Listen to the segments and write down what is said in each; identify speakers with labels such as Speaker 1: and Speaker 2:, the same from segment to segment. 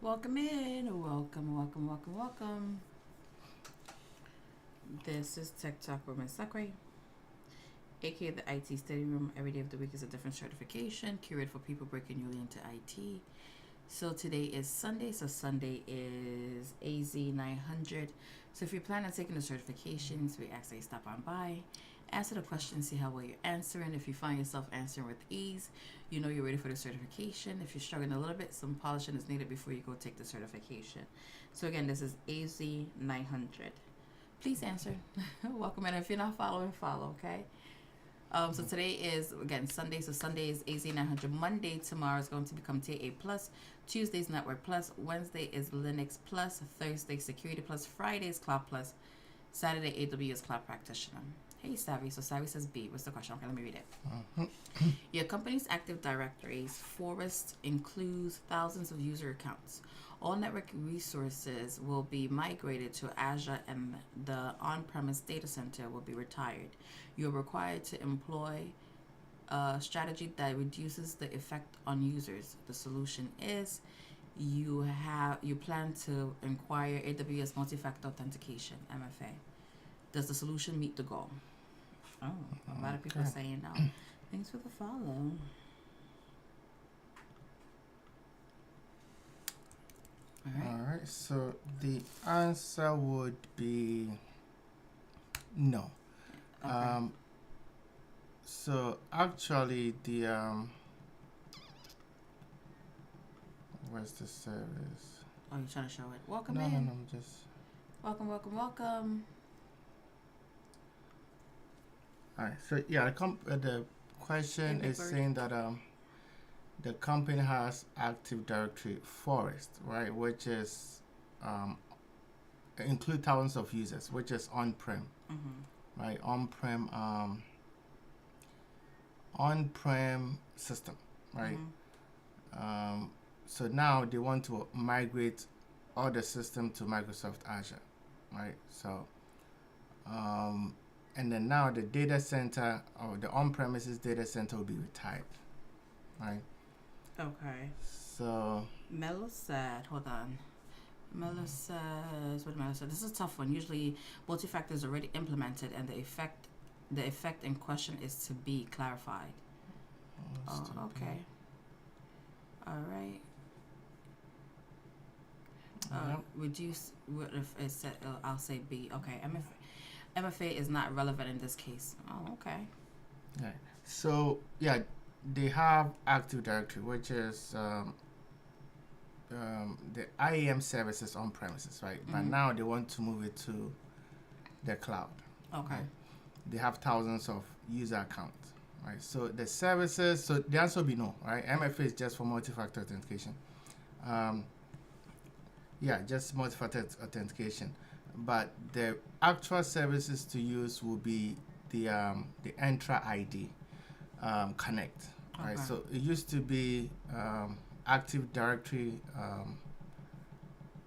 Speaker 1: Welcome in. Welcome. This is Tech Talk with Ms. Sakurai, aka the IT Study Room. Every day of the week is a different certification, curated for people breaking newly into IT. So today is Sunday. So Sunday is AZ-900. So if you're planning on taking the certifications, we ask that you stop on by, answer the questions, see how well you're answering. If you find yourself answering with ease, you know you're ready for the certification. If you're struggling a little bit, some polishing is needed before you go take the certification. So again, this is AZ-900. Please answer. Welcome in. If you're not following, follow, okay? So today is, again, Sunday. So Sunday is AZ-900. Monday, tomorrow is going to become TA Plus. Tuesday's Network Plus. Wednesday is Linux Plus. Thursday, Security Plus. Friday is Cloud Plus. Saturday, AWS Cloud Practitioner. Hey, Savvy. So Savvy says B. What's the question? Okay, let me read it. Your company's Active Directories forest includes thousands of user accounts. All network resources will be migrated to Azure and the on-premise data center will be retired. You're required to employ a strategy that reduces the effect on users. The solution is you plan to inquire AWS multi-factor authentication, MFA. Does the solution meet the goal? Oh, a lot of people are saying no. Thanks for the follow.
Speaker 2: All right, so the answer would be no.
Speaker 1: Okay.
Speaker 2: So actually the where's the service?
Speaker 1: Oh, you're trying to show it. Welcome
Speaker 2: No,
Speaker 1: in.
Speaker 2: I'm just
Speaker 1: Welcome.
Speaker 2: all right. So yeah, the question
Speaker 1: Hey,
Speaker 2: is
Speaker 1: Big Bird.
Speaker 2: saying that the company has Active Directory forest, right, which is include thousands of users, which is on-prem, right, on-prem system, right. So now they want to migrate all the system to Microsoft Azure, right? So, and then now the data center or the on-premises data center will be retired, right?
Speaker 1: Okay.
Speaker 2: So,
Speaker 1: Mello said, hold on. Mello says, what did Mello say? This is a tough one. Usually, multi-factor is already implemented, and the effect in question is to be clarified. Oh, okay. All right. Reduce. What if it said? I'll say B. Okay. MFA is not relevant in this case. Oh, okay.
Speaker 2: yeah. So yeah, they have Active Directory, which is the IAM services on premises, right? But now they want to move it to the cloud.
Speaker 1: Okay.
Speaker 2: Right? They have thousands of user accounts, right? So the services, so the answer will be no, right? MFA is just for multi-factor authentication. Yeah, just multi-factor authentication. But the actual services to use will be the Entra ID Connect, right?
Speaker 1: Okay.
Speaker 2: So it used to be Active Directory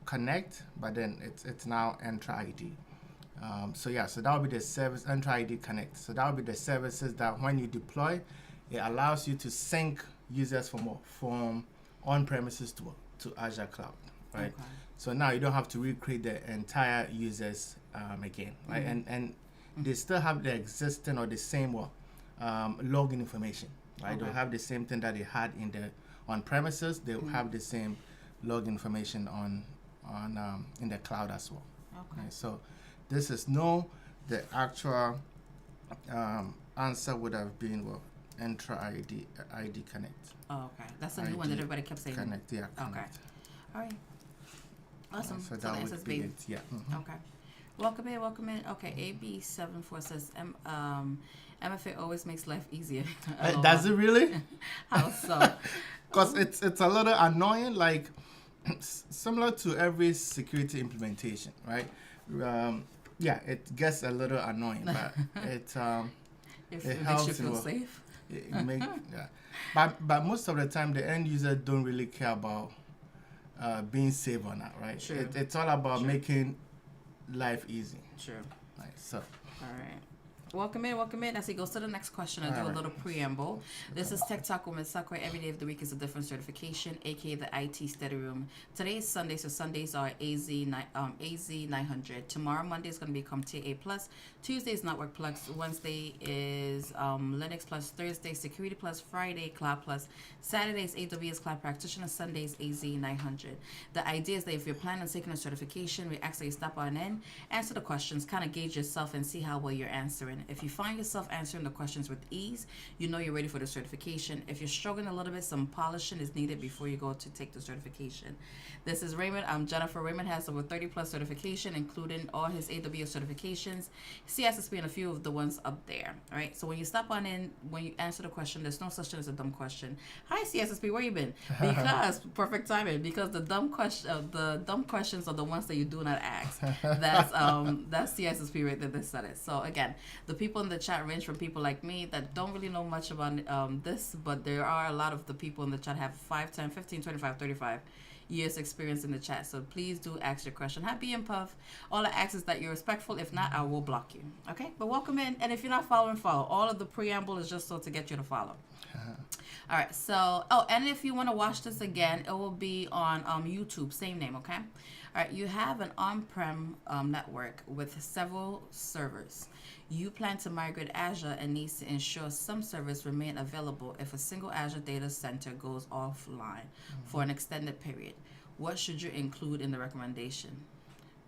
Speaker 2: Connect, but then it's now Entra ID. So that will be the service, Entra ID Connect. So that will be the services that when you deploy, it allows you to sync users from on-premises to Azure Cloud, right?
Speaker 1: Okay.
Speaker 2: So now you don't have to recreate the entire users again, right? And they still have the existing or the same login information, right?
Speaker 1: Okay.
Speaker 2: They'll have the same thing that they had in the on-premises. They'll have the same login information on in the cloud as well.
Speaker 1: Okay.
Speaker 2: Right? So this is no. The actual answer would have been Entra ID Connect.
Speaker 1: Oh, okay. That's a new one that everybody kept saying.
Speaker 2: Connect, yeah.
Speaker 1: Okay.
Speaker 2: Connect.
Speaker 1: All right. Awesome.
Speaker 2: So
Speaker 1: the
Speaker 2: that
Speaker 1: answer's
Speaker 2: would be
Speaker 1: B.
Speaker 2: it. Yeah.
Speaker 1: Okay. Welcome in. Okay, AB74 says MFA always makes life easier.
Speaker 2: Does it really?
Speaker 1: How so?
Speaker 2: Because it's a little annoying, like similar to every security implementation, right? Yeah, it gets a little annoying, but it
Speaker 1: It
Speaker 2: helps
Speaker 1: makes you feel safe.
Speaker 2: But most of the time, the end user don't really care about being safe or not, right?
Speaker 1: True.
Speaker 2: It's all about making life easy.
Speaker 1: True.
Speaker 2: Right. So.
Speaker 1: All right. Welcome in. As he goes to the next question, I'll do a
Speaker 2: Alright.
Speaker 1: little preamble. This is Tech Talk with Ms. Sakurai. Every day of the week is a different certification, aka the IT Study Room. Today is Sunday, so Sundays are AZ-900. Tomorrow, Monday is going to be CompTIA Plus. Tuesday is Network Plus. Wednesday is Linux Plus. Thursday, Security Plus. Friday, Cloud Plus. Saturday is AWS Cloud Practitioner. Sunday is AZ-900. The idea is that if you're planning on taking a certification, we ask that you stop on in, answer the questions, kind of gauge yourself, and see how well you're answering. If you find yourself answering the questions with ease, you know you're ready for the certification. If you're struggling a little bit, some polishing is needed before you go to take the certification. This is Raymond. I'm Jennifer. Raymond has over 30 plus certification, including all his AWS certifications, CSSP, and a few of the ones up there. All right. So when you stop on in, when you answer the question, there's no such thing as a dumb question. Hi CSSP, where you been? Because perfect timing. Because the dumb questions are the ones that you do not ask. That's CSSP right there. That said it. So again, the people in the chat range from people like me that don't really know much about this, but there are a lot of the people in the chat have 5, 10, 15, 25, 35 years experience in the chat. So please do ask your question. Happy and Puff. All I ask is that you're respectful. If not, I will block you. Okay? But welcome in. And if you're not following, follow. All of the preamble is just so to get you to follow. All right. So, and if you want to watch this again, it will be on YouTube. Same name, okay? All right. You have an on-prem network with several servers. You plan to migrate Azure and needs to ensure some servers remain available if a single Azure data center goes offline for an extended period. What should you include in the recommendation?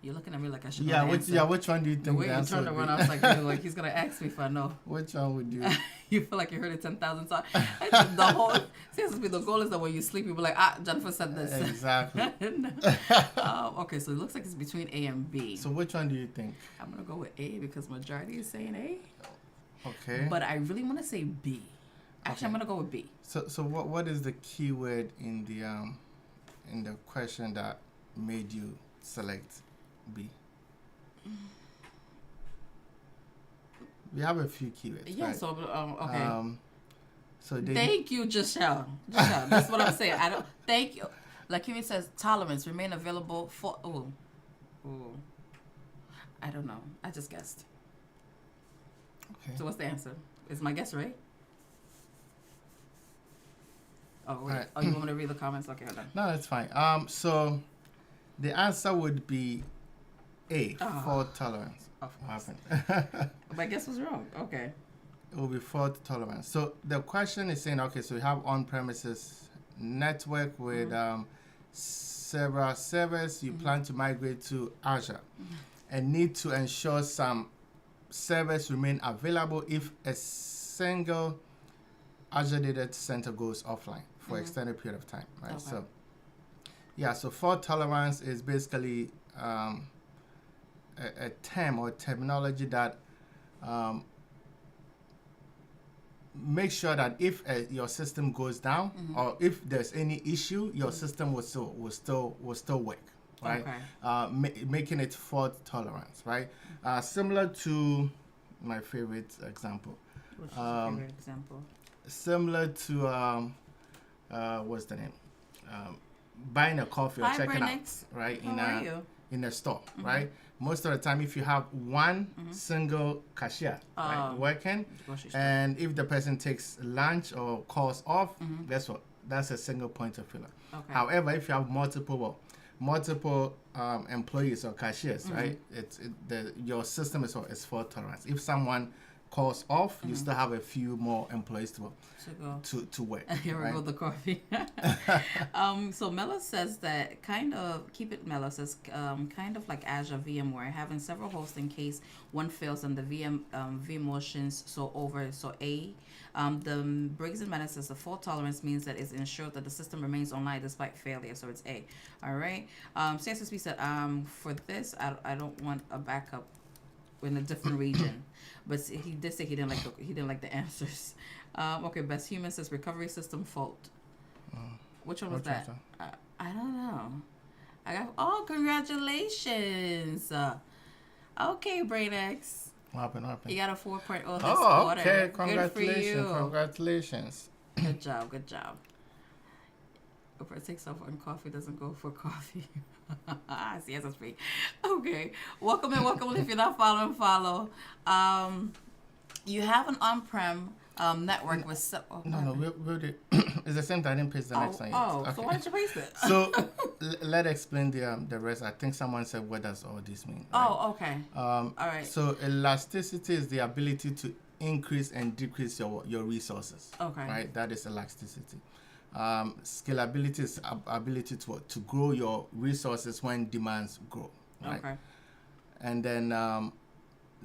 Speaker 1: You're looking at me like I should know the answer.
Speaker 2: Which one do you
Speaker 1: The
Speaker 2: think
Speaker 1: way
Speaker 2: the
Speaker 1: you
Speaker 2: answer
Speaker 1: turned
Speaker 2: would
Speaker 1: around,
Speaker 2: be?
Speaker 1: I was like he's gonna ask me if I know.
Speaker 2: Which one would you?
Speaker 1: You feel like you heard it 10,000 times. The whole seriously, the goal is that when you sleep, you be like, Jennifer said this.
Speaker 2: Exactly.
Speaker 1: Okay, so it looks like it's between A and B.
Speaker 2: So which one do you think?
Speaker 1: I'm gonna go with A because majority is saying A.
Speaker 2: Okay.
Speaker 1: But I really want to say B. Actually, I'm gonna go with B.
Speaker 2: So what is the keyword in the question that made you select B? We have a few keywords.
Speaker 1: Yeah.
Speaker 2: Right?
Speaker 1: So okay.
Speaker 2: So
Speaker 1: Thank you, Giselle. That's what I'm saying. I don't. Thank you. Like he says, tolerance remain available for. Oh. I don't know. I just guessed.
Speaker 2: Okay.
Speaker 1: So what's the answer? Is my guess right? Oh, wait.
Speaker 2: Right.
Speaker 1: Oh, you want me to read the comments? Okay, hold on.
Speaker 2: No, that's fine. So the answer would be A, fault tolerance.
Speaker 1: Of
Speaker 2: What
Speaker 1: course.
Speaker 2: happened?
Speaker 1: My guess was wrong. Okay.
Speaker 2: It will be fault tolerance. So the question is saying, okay, so you have on-premises network with several servers. You plan to migrate to Azure and need to ensure some servers remain available if a single Azure data center goes offline for extended period of time, right?
Speaker 1: Okay.
Speaker 2: So, yeah, so fault tolerance is basically a term or terminology that make sure that if your system goes down or if there's any issue, your system will still work, right?
Speaker 1: Okay.
Speaker 2: Making it fault tolerance, right? Similar to my favorite example.
Speaker 1: What's your favorite example?
Speaker 2: Similar to what's the name? Buying a coffee or
Speaker 1: Hi,
Speaker 2: checking out,
Speaker 1: Brenix.
Speaker 2: right?
Speaker 1: How are you?
Speaker 2: In a store, right? Most of the time, if you have one single cashier right, working, and if the person takes lunch or calls off, that's a single point of failure.
Speaker 1: Okay.
Speaker 2: However, if you have multiple employees or cashiers, right, your system is fault tolerance. If someone calls off, you still have a few more employees to work.
Speaker 1: Here we
Speaker 2: right?
Speaker 1: go, the coffee. So Mello says that Mello says kind of like Azure VMware, having several hosts in case one fails and the vMotions so A. The Briggs and Madden says the fault tolerance means that it's ensured that the system remains online despite failure, so it's A. All right. CSSP said for this I don't want a backup in a different region, but he did say he didn't like the answers. Okay, Best Human says recovery system fault. Which one was that? I don't know. I got congratulations. Okay, BrainX.
Speaker 2: What happened?
Speaker 1: You got a 4.0 this
Speaker 2: Oh,
Speaker 1: quarter.
Speaker 2: okay.
Speaker 1: Good for you.
Speaker 2: Congratulations.
Speaker 1: Good job. If it takes off on coffee, doesn't go for coffee. See, that's free. Okay. Welcome in. If you're not following, follow. You have an on-prem network with...
Speaker 2: No, we'll do. It's the same thing. I didn't paste the next one yet. Okay.
Speaker 1: So why did you paste it?
Speaker 2: So let's explain the rest. I think someone said, what does all this mean? Right?
Speaker 1: Oh, okay. All right.
Speaker 2: So elasticity is the ability to increase and decrease your resources.
Speaker 1: Okay.
Speaker 2: Right? That is elasticity. Scalability is ability to grow your resources when demands grow. Right?
Speaker 1: Okay.
Speaker 2: And then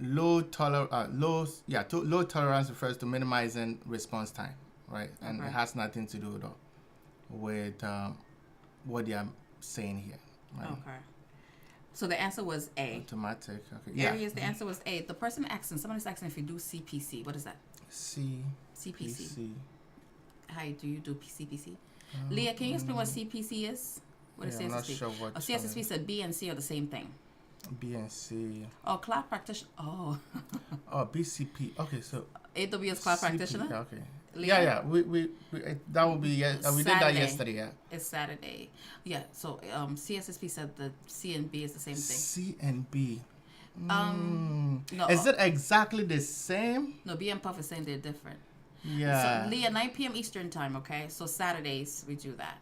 Speaker 2: low tolerance refers to minimizing response time, right? And it has nothing to do with what they are saying here. Right?
Speaker 1: Okay. So the answer was A.
Speaker 2: Automatic. Okay. Yeah.
Speaker 1: Areas, the answer was A. The person asking, somebody's asking if you do CPC. What is that? CPC. How do you do CPC? Leah, can you explain what CPC is? What is CSSP?
Speaker 2: I'm not sure what.
Speaker 1: CSSP said B and C are the same thing.
Speaker 2: B and C.
Speaker 1: Oh, cloud practitioner. Oh.
Speaker 2: Oh, BCP. Okay, so
Speaker 1: AWS cloud practitioner.
Speaker 2: Okay.
Speaker 1: Leah?
Speaker 2: Yeah. We that will be we did that yesterday. Yeah.
Speaker 1: It's Saturday. Yeah. So CSSP said the C and B is the same thing.
Speaker 2: C and B.
Speaker 1: No.
Speaker 2: Is it exactly the same?
Speaker 1: No, B and Puff is saying they're different.
Speaker 2: Yeah.
Speaker 1: So Leah, 9 p.m. Eastern time. Okay. So Saturdays we do that.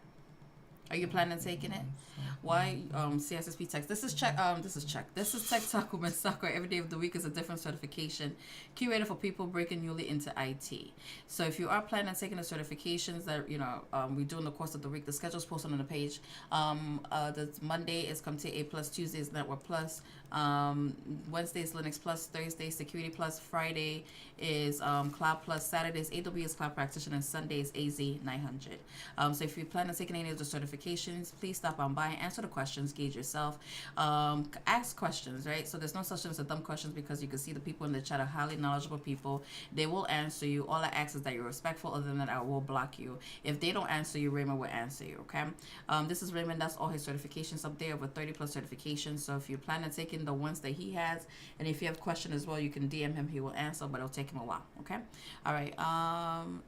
Speaker 1: Are you planning on taking it? Why CSSP Tech? This is Tech Talk with Sakura. Every day of the week is a different certification curated for people breaking newly into IT. So if you are planning on taking the certifications that we do in the course of the week, the schedule is posted on the page. The Monday is CompTIA A Plus, Tuesday is Network Plus, Wednesday is Linux Plus, Thursday is Security Plus, Friday is Cloud Plus, Saturday is AWS Cloud Practitioner, and Sunday is AZ-900. So if you plan on taking any of the certifications, please stop on by, answer the questions, gauge yourself, ask questions, right? So there's no such thing as a dumb questions, because you can see the people in the chat are highly knowledgeable people. They will answer you. All I ask is that you're respectful. Other than that, I will block you. If they don't answer you, Raymond will answer you, okay? This is Raymond. That's all his certifications up there, with 30 plus certifications. So if you plan on taking the ones that he has, and if you have questions as well, you can DM him. He will answer, but it'll take him a while, okay? All right.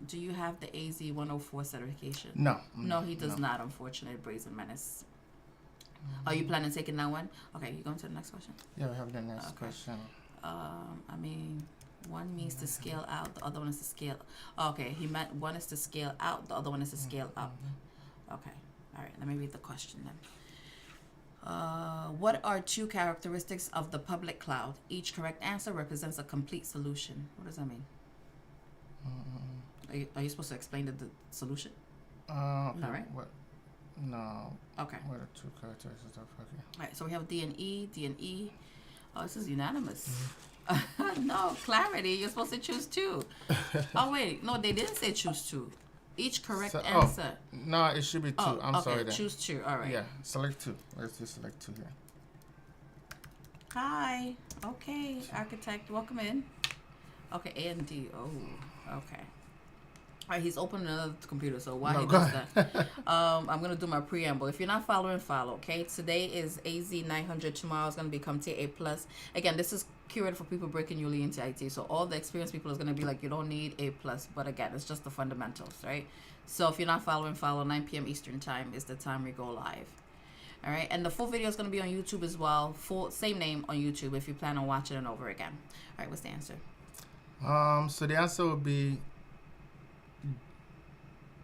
Speaker 1: Do you have the AZ-104 certification?
Speaker 2: No,
Speaker 1: he does not, unfortunately. Brazen Menace. Are you planning on taking that one? Okay, you going to the next question?
Speaker 2: Yeah, we have the next question.
Speaker 1: I mean, one means to scale out, the other one is to scale. Okay, he meant one is to scale out, the other one is to scale up. Okay, all right, let me read the question then. What are two characteristics of the public cloud? Each correct answer represents a complete solution. What does that mean? Are you supposed to explain the solution?
Speaker 2: Okay.
Speaker 1: All right.
Speaker 2: What? No.
Speaker 1: Okay.
Speaker 2: What are two characteristics of okay?
Speaker 1: All right, so we have D and E. Oh, this is unanimous. No, clarity. You're supposed to choose two. Oh, wait. No, they didn't say choose two. Each correct answer.
Speaker 2: No, it should be two.
Speaker 1: Oh,
Speaker 2: I'm sorry then.
Speaker 1: Choose two. All right.
Speaker 2: Yeah, select two. Let's just select two here.
Speaker 1: Hi. Okay, architect. Welcome in. Okay, A and D. Oh, okay. All right, he's opening another computer, so while he does that, I'm going to do my preamble. If you're not following, follow, okay? Today is AZ-900. Tomorrow is going to be CompTIA A Plus. Again, this is curated for people breaking newly into IT. So all the experienced people is going to be like, you don't need A Plus. But again, it's just the fundamentals, right? So if you're not following, follow. 9 p.m. Eastern time is the time we go live. All right, and the full video is going to be on YouTube as well. Same name on YouTube if you plan on watching it over again. All right, what's the answer?
Speaker 2: So the answer would be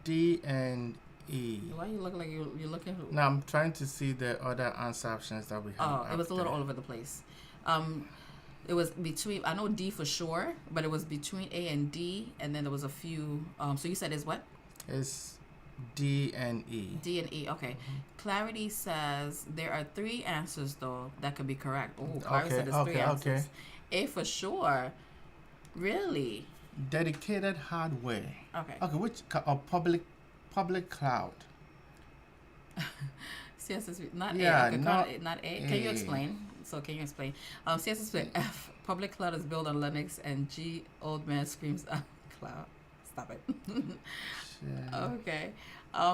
Speaker 2: D and E.
Speaker 1: Why you look like you're looking?
Speaker 2: No, I'm trying to see the other answer options that we have.
Speaker 1: Oh, it was a little all over the place. It was between, I know D for sure, but it was between A and D, and then there was a few. So you said it's what?
Speaker 2: It's D and E.
Speaker 1: D and E. Okay. Clarity says there are three answers though that could be correct. Oh, Clarity said there's three answers. A for sure. Really?
Speaker 2: Dedicated hardware.
Speaker 1: Okay.
Speaker 2: Okay, which public cloud?
Speaker 1: CSS not
Speaker 2: yeah,
Speaker 1: A.
Speaker 2: not
Speaker 1: A. Can you explain? So can you explain? CSS with F. Public cloud is built on Linux, and G. Old man screams out cloud. Stop it. Okay.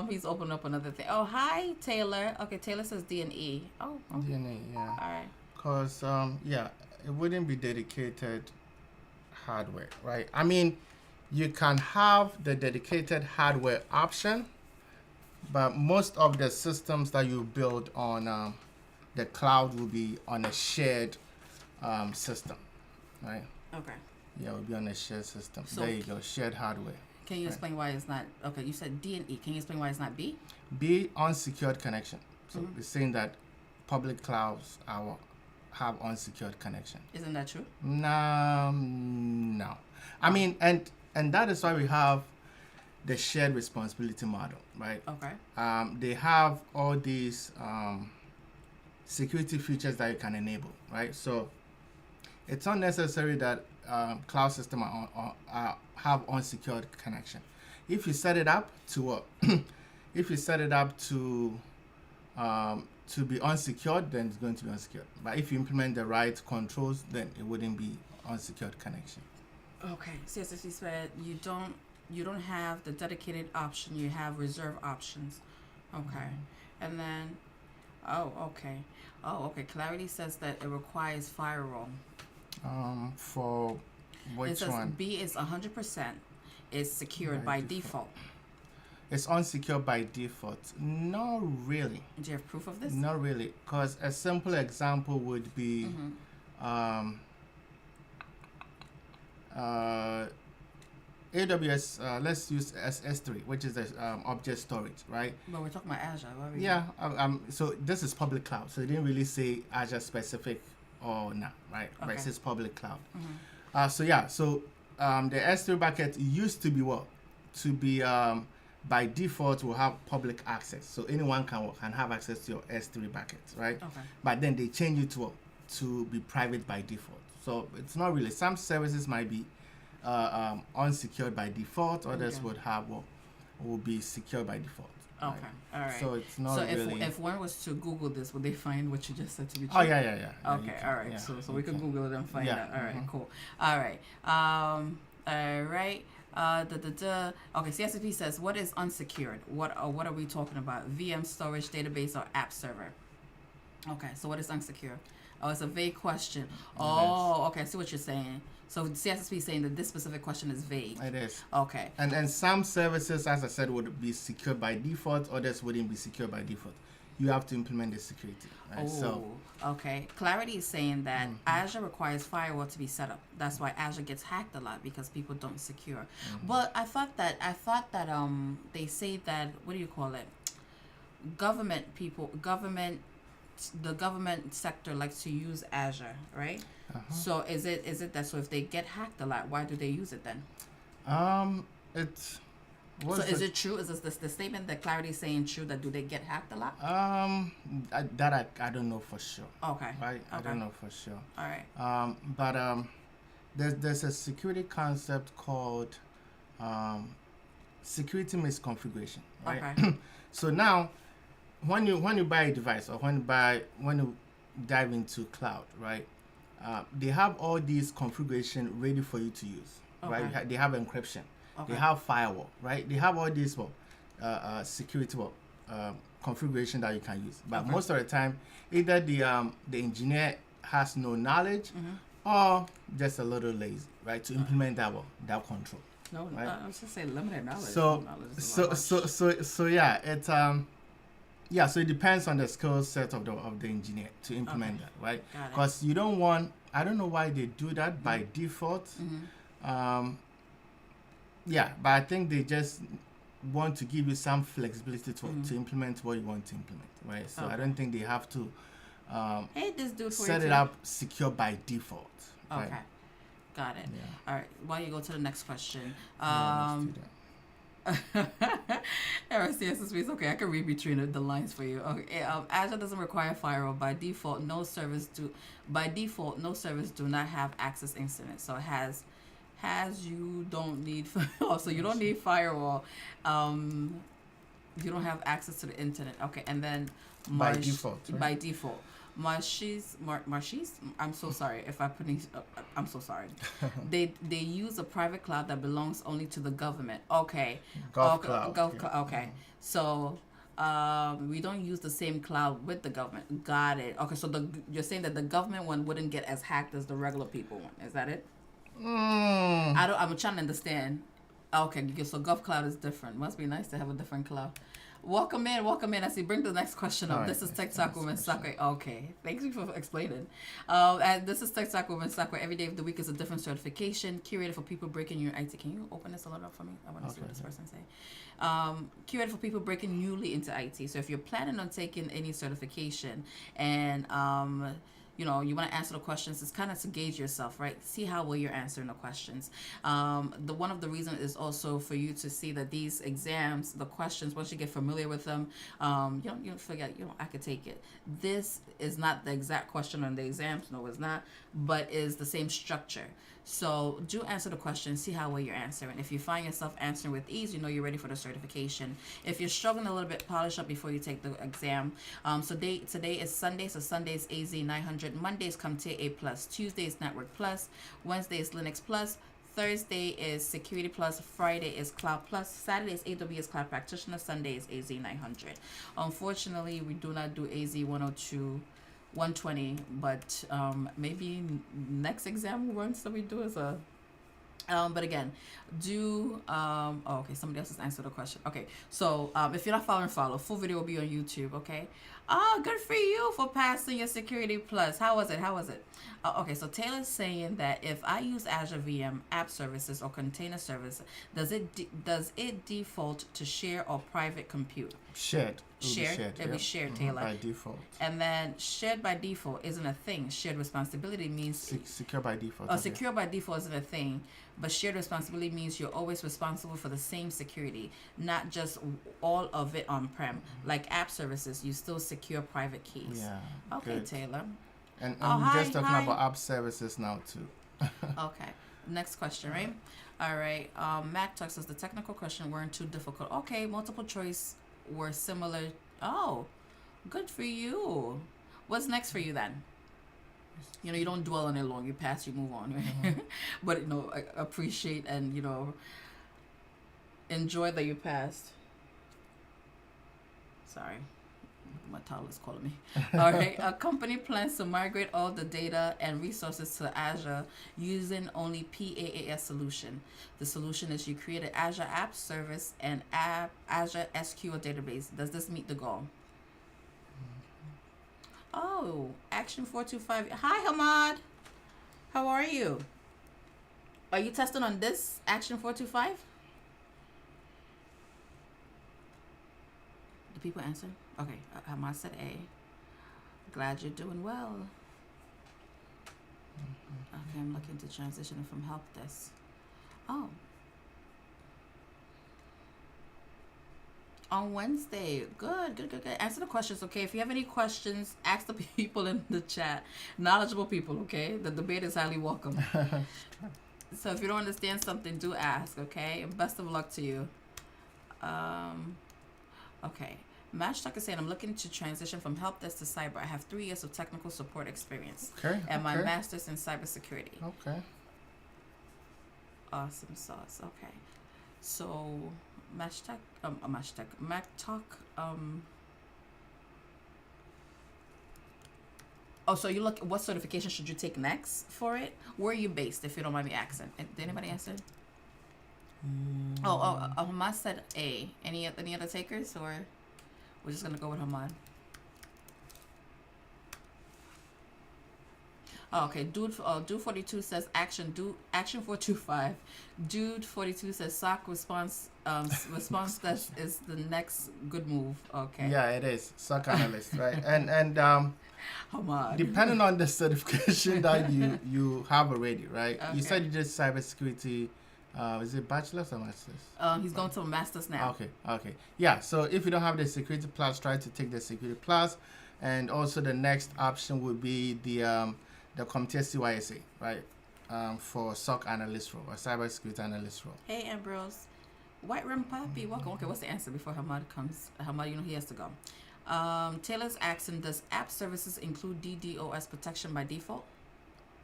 Speaker 1: He's opened up another thing. Oh, hi Taylor. Okay, Taylor says D and E. Oh. Okay.
Speaker 2: D and E. Yeah.
Speaker 1: All right.
Speaker 2: Cause it wouldn't be dedicated hardware, right? I mean, you can have the dedicated hardware option, but most of the systems that you build on the cloud will be on a shared system, right?
Speaker 1: Okay.
Speaker 2: Yeah, it will be on a shared system.
Speaker 1: So
Speaker 2: There you go, shared hardware.
Speaker 1: can you
Speaker 2: Right.
Speaker 1: explain why it's not? Okay, you said D and E. Can you explain why it's not B?
Speaker 2: B, unsecured connection. So
Speaker 1: Mhm.
Speaker 2: it's saying that public clouds have unsecured connection.
Speaker 1: Isn't that true?
Speaker 2: No. I mean, and that is why we have the shared responsibility model, right?
Speaker 1: Okay.
Speaker 2: They have all these security features that you can enable, right? So it's not necessary that cloud system have unsecured connection. If you set it up to if you set it up to be unsecured, then it's going to be unsecured. But if you implement the right controls, then it wouldn't be unsecured connection.
Speaker 1: Okay. CSSP said you don't have the dedicated option. You have reserve options. Okay. And then, okay. Clarity says that it requires firewall.
Speaker 2: For
Speaker 1: It
Speaker 2: which
Speaker 1: says
Speaker 2: one?
Speaker 1: B is 100%. Is secured by default.
Speaker 2: It's unsecured by default. Not really.
Speaker 1: Do you have proof of this?
Speaker 2: Not really. Because a simple example would be AWS, let's use S3, which is the object storage, right?
Speaker 1: But we're talking about Azure. What are we
Speaker 2: Yeah. So this is public cloud. So it didn't really say Azure specific or not, right? But it
Speaker 1: Okay.
Speaker 2: says public cloud. So the S3 bucket used to be what? To be by default will have public access. So anyone can have access to your S3 buckets, right?
Speaker 1: Okay.
Speaker 2: But then they change it to be private by default. So it's not really. Some services might be unsecured by default. Others
Speaker 1: Okay.
Speaker 2: would have will be secure by default.
Speaker 1: Okay.
Speaker 2: Right?
Speaker 1: All right.
Speaker 2: So it's not
Speaker 1: So
Speaker 2: really.
Speaker 1: if one was to Google this, would they find what you just said to be true?
Speaker 2: Oh yeah. Yeah, you
Speaker 1: Okay.
Speaker 2: can.
Speaker 1: All right.
Speaker 2: Yeah,
Speaker 1: So
Speaker 2: you
Speaker 1: we can
Speaker 2: can.
Speaker 1: Google it and find
Speaker 2: Yeah,
Speaker 1: out. All right.
Speaker 2: mhm.
Speaker 1: Cool. All right. All right. Okay. CSP says, what is unsecured? What are we talking about? VM storage, database, or app server? Okay. So what is unsecured? Oh, it's a vague question. Oh, okay. I see what you're saying. So CSP is saying that this specific question is vague.
Speaker 2: It is.
Speaker 1: Okay.
Speaker 2: And some services, as I said, would be secure by default. Others wouldn't be secure by default. You have to implement the security. Right?
Speaker 1: Okay. Clarity is saying that Azure requires firewall to be set up. That's why Azure gets hacked a lot because people don't secure. But I thought that they say that, what do you call it? The government sector likes to use Azure, right? So is it that, so if they get hacked a lot, why do they use it then?
Speaker 2: It's.
Speaker 1: So is it true? Is this the statement that Clarity is saying true, that do they get hacked a lot?
Speaker 2: I don't know for sure.
Speaker 1: Okay.
Speaker 2: Right? I
Speaker 1: Okay.
Speaker 2: don't know for sure.
Speaker 1: All right.
Speaker 2: But there's a security concept called security misconfiguration, right?
Speaker 1: Okay.
Speaker 2: So now, when you buy a device, or when you dive into cloud, right? They have all these configuration ready for you to use, right?
Speaker 1: Okay.
Speaker 2: They have encryption,
Speaker 1: Okay.
Speaker 2: they have firewall, right? They have all these security configuration that you can use. But
Speaker 1: Okay.
Speaker 2: most of the time, either the engineer has no knowledge,
Speaker 1: Mm-hmm.
Speaker 2: or just a little lazy, right, to implement that control.
Speaker 1: No,
Speaker 2: Right.
Speaker 1: I was just saying limited knowledge.
Speaker 2: So
Speaker 1: Knowledge is a lot.
Speaker 2: so yeah, it's so it depends on the skill set of the engineer to implement that, right?
Speaker 1: Got it.
Speaker 2: Because you don't want, I don't know why they do that by default. Yeah, but I think they just want to give you some flexibility to implement what you want to implement, right? So I
Speaker 1: Okay.
Speaker 2: don't think they have to
Speaker 1: Hey, this dude for
Speaker 2: set
Speaker 1: you
Speaker 2: it
Speaker 1: too.
Speaker 2: up secure by default.
Speaker 1: Okay.
Speaker 2: Right?
Speaker 1: Got it.
Speaker 2: Yeah.
Speaker 1: All right. While you go to the next question.
Speaker 2: Yeah, let's do that.
Speaker 1: RCSS, okay, I can read between the lines for you. Okay, Azure doesn't require firewall. By default, no service do not have access incident. So it has you don't need so you don't need firewall. You don't have access to the internet. Okay, and then
Speaker 2: By default, right?
Speaker 1: By default. Marshes, I'm so sorry if I pronounced. I'm so sorry. They use a private cloud that belongs only to the government. Okay.
Speaker 2: Cloud.
Speaker 1: Okay. So we don't use the same cloud with the government. Got it. Okay. So you're saying that the government one wouldn't get as hacked as the regular people one. Is that it? I'm trying to understand. Okay. So GovCloud is different. Must be nice to have a different cloud. Welcome in. I see. Bring the next question up.
Speaker 2: All right,
Speaker 1: This is
Speaker 2: let's
Speaker 1: TikTok
Speaker 2: do
Speaker 1: Woman
Speaker 2: this question.
Speaker 1: Sakura. Okay, thank you for explaining. And this is TikTok Woman Sakura. Every day of the week is a different certification curated for people breaking your IT. Can you open this a little up for me? I want to see what this person say. Curated for people breaking newly into IT. So if you're planning on taking any certification and you know, you want to answer the questions, it's kind of to gauge yourself, right? See how well you're answering the questions. The one of the reasons is also for you to see that these exams, the questions, once you get familiar with them, you don't forget, I could take it. This is not the exact question on the exams, no, it's not, but is the same structure. So do answer the question, see how well you're answering. If you find yourself answering with ease, you know you're ready for the certification. If you're struggling a little bit, polish up before you take the exam. Today is Sunday, so Sunday is AZ-900. Mondays CompTIA A+. Tuesday is Network Plus. Wednesday is Linux Plus. Thursday is Security Plus. Friday is Cloud Plus. Saturday is AWS Cloud Practitioner. Sunday is AZ-900. Unfortunately, we do not do AZ-102. 120, but maybe next exam once that we do is a but again, okay, somebody else has answered the question. Okay, so if you're not following, follow. Full video will be on YouTube, okay? Good for you for passing your Security Plus. How was it? Okay, so Taylor's saying that if I use Azure VM app services or container service, does it default to share or private compute?
Speaker 2: Shared.
Speaker 1: It'll be shared, Taylor.
Speaker 2: By default.
Speaker 1: And then shared by default isn't a thing. Shared responsibility means
Speaker 2: Secure by default.
Speaker 1: Okay. Secure by default isn't a thing, but shared responsibility means you're always responsible for the same security, not just all of it on-prem. Like app services, you still secure private keys.
Speaker 2: Yeah.
Speaker 1: Okay,
Speaker 2: good.
Speaker 1: Taylor.
Speaker 2: And we're just talking about app services now too.
Speaker 1: Okay. Next question, right? All right. Mac Talk says the technical question weren't too difficult. Okay, multiple choice were similar. Oh, good for you. What's next for you then? You know, you don't dwell on it long. You pass, you move on, right? But, you know, appreciate and, you know, enjoy that you passed. Sorry. My toddler's calling me. All right. A company plans to migrate all the data and resources to Azure using only PaaS solution. The solution is you create an Azure App Service and Azure SQL database. Does this meet the goal? Oh, Action 425. Hi, Hamad. How are you? Are you testing on this Action 425? Do people answer? Okay, Hamad said A. Glad you're doing well. Okay, I'm looking to transition from help desk. Oh. On Wednesday. Good. Answer the questions, okay? If you have any questions, ask the people in the chat. Knowledgeable people, okay? The debate is highly welcome. So if you don't understand something, do ask, okay? And best of luck to you. Okay. Matchtalk is saying, I'm looking to transition from help desk to cyber. I have 3 years of technical support experience.
Speaker 2: Okay.
Speaker 1: And my master's in cybersecurity.
Speaker 2: Okay.
Speaker 1: Awesome sauce. Okay. So, Matchtalk, so you look, what certification should you take next for it? Where are you based, if you don't mind me asking? Did anybody answer? Hamad said A. Any other takers, or we're just gonna go with Hamad? Oh, okay, Dude 42 says Action 425. Dude 42 says SOC response test is the next good move. Okay.
Speaker 2: Yeah, it is SOC analyst, right? And
Speaker 1: Hamad.
Speaker 2: depending on the certification that you have already, right?
Speaker 1: Okay.
Speaker 2: You said you did cybersecurity. Is it bachelor's or master's?
Speaker 1: He's going to a master's now.
Speaker 2: Okay. Yeah. So if you don't have the security plus, try to take the security plus, and also the next option would be the CompTIA CYSA, right? For SOC analyst role or cybersecurity analyst role.
Speaker 1: Hey Ambrose, White Rim Puppy, welcome. Okay, what's the answer before Hamad comes? Hamad, you know he has to go. Taylor's asking, does app services include DDoS protection by default?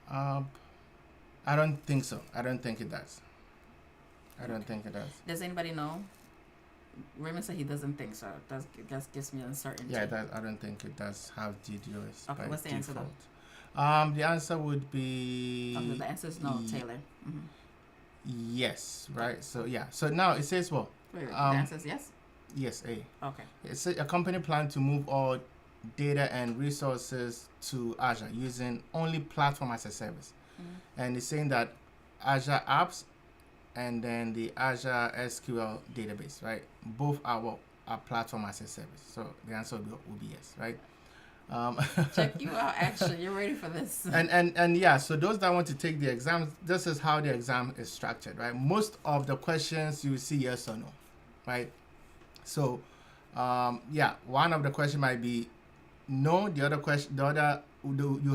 Speaker 2: I don't think so. I don't think it does.
Speaker 1: Does anybody know? Raymond said he doesn't think so. That gives me uncertainty.
Speaker 2: Yeah, I don't think it does have DDoS.
Speaker 1: Okay, what's the answer though?
Speaker 2: The answer would be.
Speaker 1: Okay, the answer is no, Taylor. Mm-hmm.
Speaker 2: Yes, right. So yeah. So now it says well.
Speaker 1: Wait, the answer is yes.
Speaker 2: Yes, A.
Speaker 1: Okay.
Speaker 2: It's a company plan to move all data and resources to Azure using only platform as a service. And it's saying that Azure apps and then the Azure SQL database, right? Both are platform as a service. So the answer will be yes, right?
Speaker 1: Check you out, actually. You're ready for this.
Speaker 2: And yeah, so those that want to take the exam, this is how the exam is structured, right? Most of the questions you see yes or no, right? So yeah, one of the question might be no. You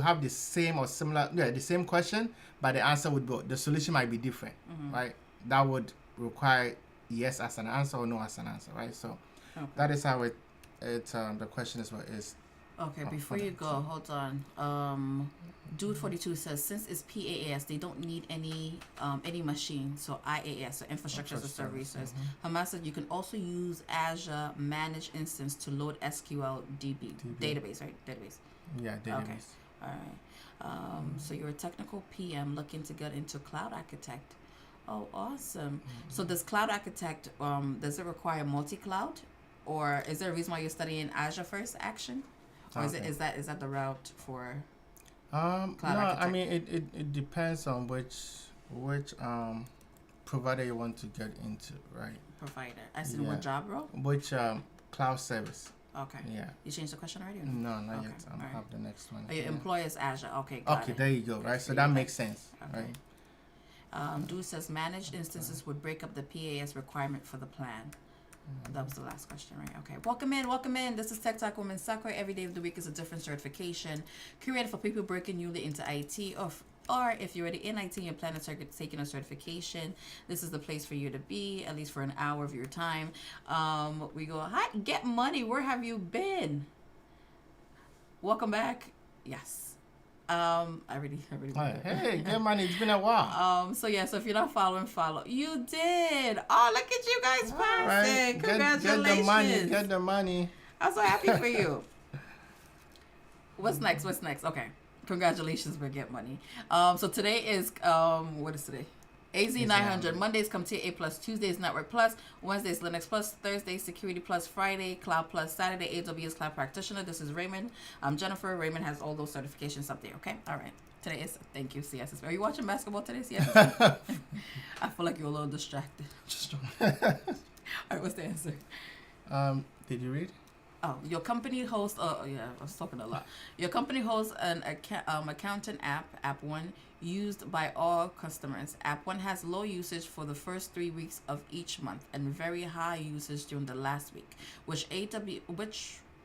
Speaker 2: have the same or similar, the same question, but the answer would go. The solution might be different, right? That would require yes as an answer or no as an answer, right? So that is how the question is.
Speaker 1: Okay, before you go, hold on. Dude 42 says since it's PaaS, they don't need any machine. So IaaS, so infrastructure as a service. Hamas said you can also use Azure Managed Instance to load SQL DB. Database, right? Database.
Speaker 2: Yeah, database.
Speaker 1: Okay. All right. So you're a technical PM looking to get into cloud architect. Oh, awesome. So does cloud architect, does it require multi-cloud? Or is there a reason why you're studying Azure first, Action? Or is that the route for cloud architect?
Speaker 2: I mean it depends on which provider you want to get into, right?
Speaker 1: Provider. As in what job role?
Speaker 2: Which cloud service.
Speaker 1: Okay.
Speaker 2: Yeah.
Speaker 1: You changed the question already? Or
Speaker 2: no? No, not yet. I'll
Speaker 1: right.
Speaker 2: have the next one.
Speaker 1: Your employer is Azure. Okay, got
Speaker 2: Okay,
Speaker 1: it.
Speaker 2: there you go, right? So that makes sense,
Speaker 1: Okay.
Speaker 2: right?
Speaker 1: Dude says managed instances would break up the PaaS requirement for the plan. That was the last question, right? Okay. Welcome in. This is Tech Talk Women Sakura. Every day of the week is a different certification curated for people breaking newly into IT, or if you're already in IT and plan on taking a certification, this is the place for you to be, at least for an hour of your time. We go, hi, get money. Where have you been? Welcome back. Yes. I already.
Speaker 2: Hey, get money. It's been a while.
Speaker 1: So if you're not following, follow. You did. Oh, look at you guys passing. Right. Congratulations.
Speaker 2: Get the money.
Speaker 1: I'm so happy for you. What's next? Okay. Congratulations for Get Money. So today is, what is today? AZ-900. Mondays come to A+, Tuesdays Network Plus, Wednesdays Linux Plus, Thursdays Security Plus, Friday Cloud Plus, Saturday AWS Cloud Practitioner. This is Raymond. I'm Jennifer. Raymond has all those certifications up there, okay? All right. Today is, thank you, CSS. Are you watching basketball today, CSS? I feel like you're a little distracted. All right, what's the answer?
Speaker 2: Did you read?
Speaker 1: Oh, your company hosts. Oh, yeah, I was talking a lot. Your company hosts an accountant app 1, used by all customers. App 1 has low usage for the first 3 weeks of each month and very high usage during the last week. Which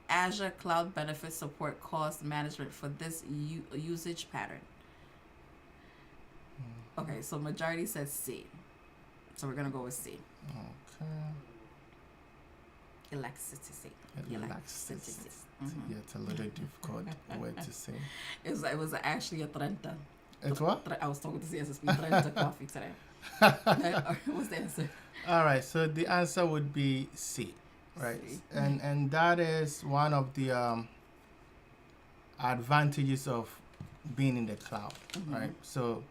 Speaker 1: Azure Cloud benefits support cost management for this usage pattern? Okay, so majority says C. So we're gonna go with C.
Speaker 2: Okay.
Speaker 1: Electricity.
Speaker 2: Electricity. Yeah, it's a little difficult word to say.
Speaker 1: It was actually a 30.
Speaker 2: It's what?
Speaker 1: I was talking to CSSP 30 coffee today. What's the answer?
Speaker 2: All right, so the answer would be C, right? C. And that is one of the advantages of being in the cloud, right? So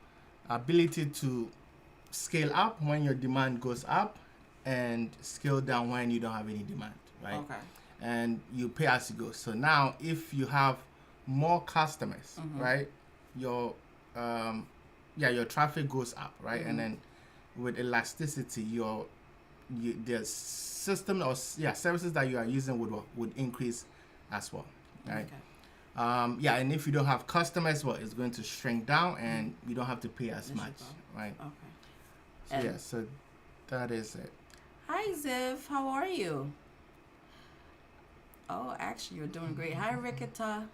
Speaker 2: ability to scale up when your demand goes up and scale down when you don't have any demand, right?
Speaker 1: Okay.
Speaker 2: And you pay as you go. So now if you have more customers, right, your traffic goes up, right? And then with elasticity, the system or services that you are using would increase as well, right? Okay. And if you don't have customers, it's going to shrink down and you don't have to pay as much, right? Okay. So that is it.
Speaker 1: Hi Ziv, how are you? Oh, actually, you're doing great. Hi Rikita.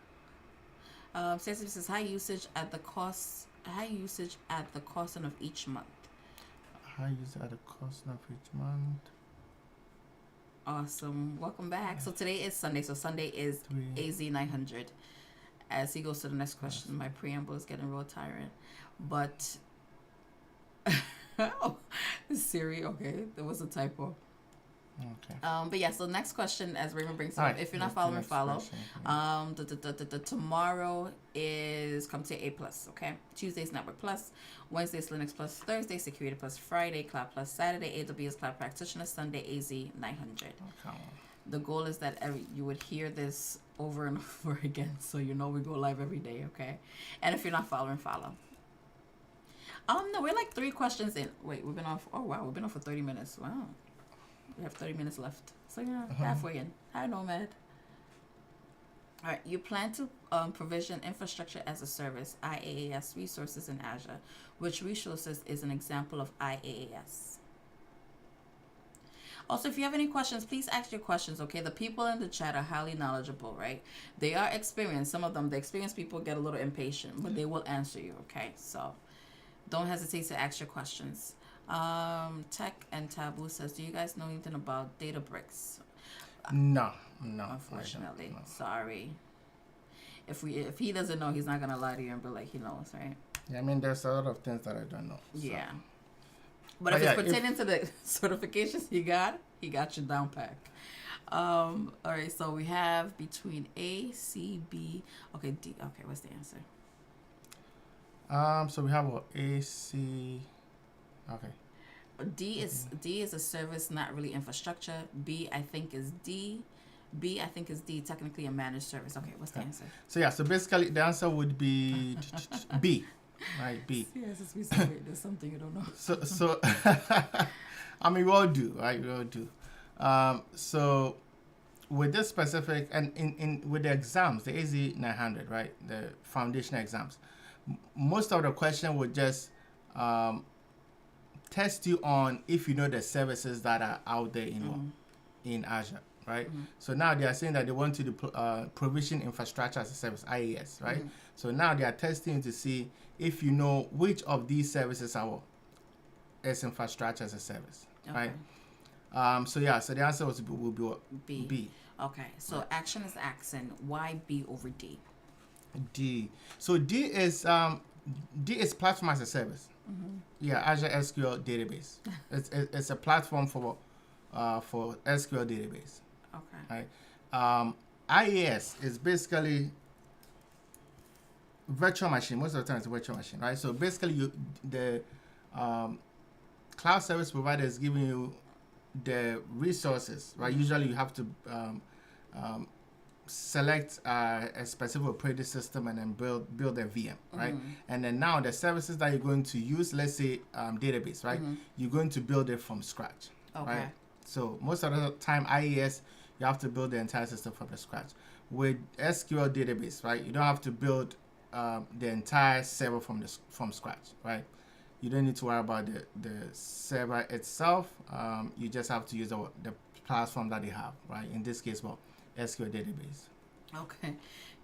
Speaker 1: Cecily says high usage at the cost of each month.
Speaker 2: High usage at the cost of each month.
Speaker 1: Awesome. Welcome back. So today is Sunday. So Sunday is AZ-900. As he goes to the next question, my preamble is getting real tiring. But Siri, okay, there was a typo.
Speaker 2: Okay.
Speaker 1: But yeah, so next question, as Raymond brings it
Speaker 2: All
Speaker 1: up,
Speaker 2: right,
Speaker 1: if you're not
Speaker 2: that's the
Speaker 1: following,
Speaker 2: next
Speaker 1: follow.
Speaker 2: question.
Speaker 1: Tomorrow is CompTIA A plus, okay? Tuesday's Network Plus, Wednesday's Linux Plus, Thursday Security Plus, Friday Cloud Plus, Saturday AWS Cloud Practitioner, Sunday AZ-900.
Speaker 2: Okay.
Speaker 1: The goal is that you would hear this over and over again, so you know we go live every day, okay? And if you're not following, follow. No, we're like 3 questions in. Wait, we've been on. Oh wow, we've been on for 30 minutes. Wow, we have 30 minutes left, so you're halfway in. Hi, Nomad. All right, you plan to provision infrastructure as a service (IaaS) resources in Azure. Which resources is an example of IaaS? Also, if you have any questions, please ask your questions, okay? The people in the chat are highly knowledgeable, right? They are experienced. Some of them, the experienced people get a little impatient, but they will answer you, okay? So don't hesitate to ask your questions. Tech and Taboo says, do you guys know anything about Databricks?
Speaker 2: No.
Speaker 1: Unfortunately. No. Sorry. If he doesn't know, he's not going to lie to you and be like he knows, right?
Speaker 2: Yeah, I mean, there's a lot of things that I don't know. So.
Speaker 1: Yeah. But if it's pertaining to the certifications he got you down pack. All right, so we have between A, C, B. Okay, D. Okay, what's the answer?
Speaker 2: So we have A, C. Okay.
Speaker 1: D is a service, not really infrastructure. B, I think is D. B, I think is D, technically a managed service. Okay, what's the answer?
Speaker 2: So yeah, so basically the answer would be B. Right, B.
Speaker 1: Yes, it's wait, there's something you don't know.
Speaker 2: So I mean, we all do, right? We all do. So with this specific, and in with the exams, the AZ-900, right, the foundational exams, most of the question would just test you on if you know the services that are out there in Azure, right? So now they are saying that they want you to provision infrastructure as a service, IaaS, right? So now they are testing you to see if you know which of these services are as infrastructure as a service, right? So yeah, so the answer will be what? B.
Speaker 1: Okay, so action is accent. Why B over D?
Speaker 2: D. So D is platform as a service. Yeah, Azure SQL database. It's a platform for SQL database.
Speaker 1: Okay.
Speaker 2: Right. IaaS is basically virtual machine. Most of the time, it's a virtual machine, right? So basically, the cloud service provider is giving you the resources, right? Usually, you have to select a specific operating system and then build a VM, right? And then now the services that you're going to use, let's say database, right? You're going to build it from scratch, right? So most of the time, IaaS, you have to build the entire system from the scratch. With SQL database, right? You don't have to build the entire server from scratch, right? You don't need to worry about the server itself. You just have to use the platform that they have, right? In this case, SQL database.
Speaker 1: Okay.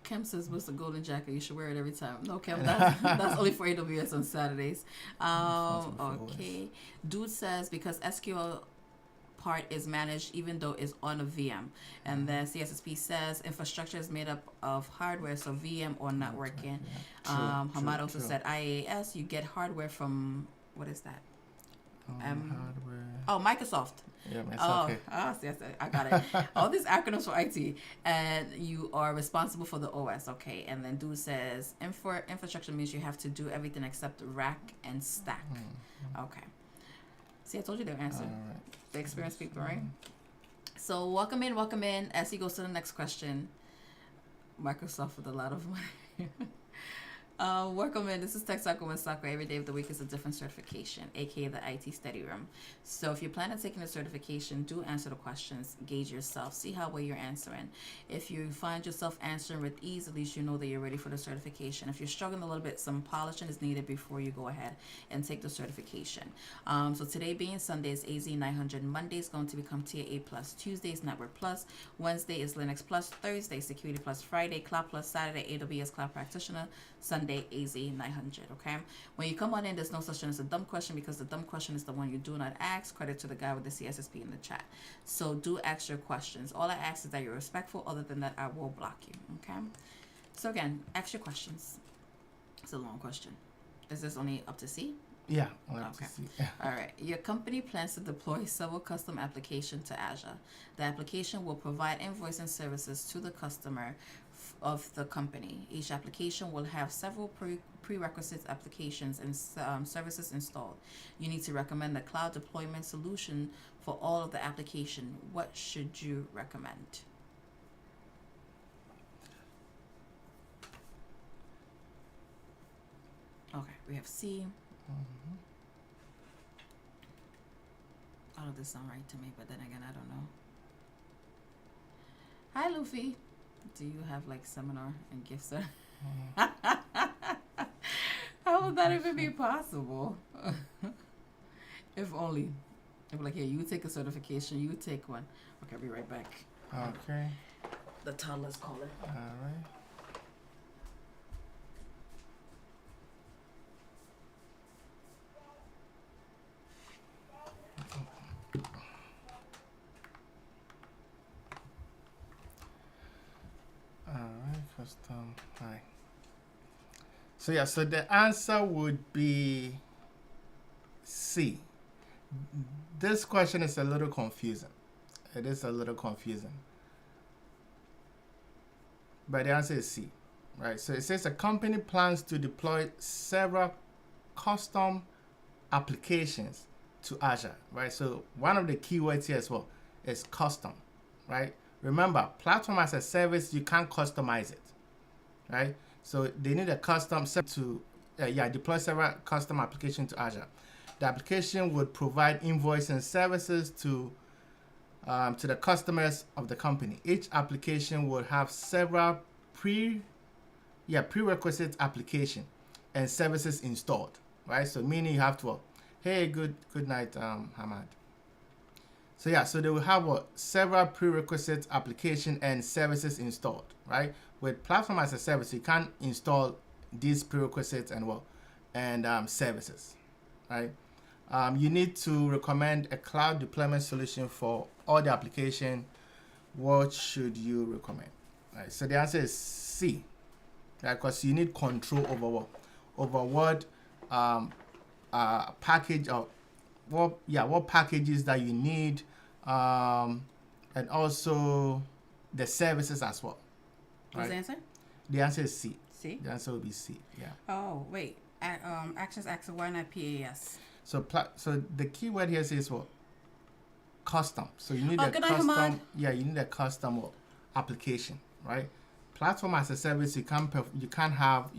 Speaker 1: Kim says, what's the golden jacket? You should wear it every time. No, Kim, that's only for AWS on Saturdays. Okay. Dude says, because SQL part is managed even though it's on a VM. And then CSSP says infrastructure is made up of hardware, so VM or networking. Hamad also said IaaS, you get hardware from, what is that?
Speaker 2: Hardware.
Speaker 1: Oh, Microsoft.
Speaker 2: Yeah, Microsoft.
Speaker 1: Yes, I got it. All these acronyms for IT, and you are responsible for the OS. Okay, and then Dude says infrastructure means you have to do everything except rack and stack. Okay. See, I told you their answer.
Speaker 2: Right.
Speaker 1: The experienced people, right? So welcome in. As he goes to the next question, Microsoft with a lot of money. Welcome in. This is Tech Cycle with Sakura. Every day of the week is a different certification, aka the IT study room. So if you plan on taking a certification, do answer the questions, gauge yourself, see how well you're answering. If you find yourself answering with ease, at least you know that you're ready for the certification. If you're struggling a little bit, some polishing is needed before you go ahead and take the certification. So today being Sunday is AZ-900. Monday is going to become CompTIA A+. Tuesday is Network Plus. Wednesday is Linux Plus. Thursday, Security Plus. Friday, Cloud Plus. Saturday, AWS Cloud Practitioner. Sunday, AZ-900. Okay, when you come on in, there's no such thing as a dumb question, because the dumb question is the one you do not ask. Credit to the guy with the CSSP in the chat. So do ask your questions. All I ask is that you're respectful. Other than that, I will block you. Okay, so again, ask your questions. It's a long question. Is this only up to C?
Speaker 2: Yeah, I'll have
Speaker 1: Okay.
Speaker 2: to see.
Speaker 1: All right. Your company plans to deploy several custom applications to Azure. The application will provide invoicing services to the customer of the company. Each application will have several prerequisite applications and services installed. You need to recommend the cloud deployment solution for all of the application. What should you recommend? Okay, we have C.
Speaker 2: Mhm.
Speaker 1: All of this sound right to me, but then again, I don't know. Hi, Luffy. Do you have like seminar and gifts? How would that even be possible? If only. I'd be like, here, you take a certification, you take one. Okay, I'll be right back.
Speaker 2: Okay.
Speaker 1: The toddler's calling.
Speaker 2: All right. All right. Custom. Hi. So yeah. So the answer would be C. This question is a little confusing. It is a little confusing. But the answer is C, right? So it says a company plans to deploy several custom applications to Azure, right? So one of the keywords here as well is custom, right? Remember, platform as a service, you can't customize it, right? So they need a custom to deploy several custom applications to Azure. The application would provide invoicing services to the customers of the company. Each application will have several prerequisite application and services installed, right? So meaning you have to, hey, good night, Hamad. So yeah, so they will have several prerequisite application and services installed, right? With platform as a service, you can't install these prerequisites and services, right? You need to recommend a cloud deployment solution for all the application. What should you recommend? Right. So the answer is C, right? Because you need control over what package or what packages that you need, and also the services as well.
Speaker 1: What's
Speaker 2: Right?
Speaker 1: the answer?
Speaker 2: The answer is C.
Speaker 1: C?
Speaker 2: The answer will be C. Yeah.
Speaker 1: Oh, wait. Actions, why not PAS?
Speaker 2: So the keyword here says what? Custom. So you need
Speaker 1: Oh,
Speaker 2: a
Speaker 1: good night, Hamad.
Speaker 2: custom. Yeah, you need a custom application, right? Platform as a service, you can't customize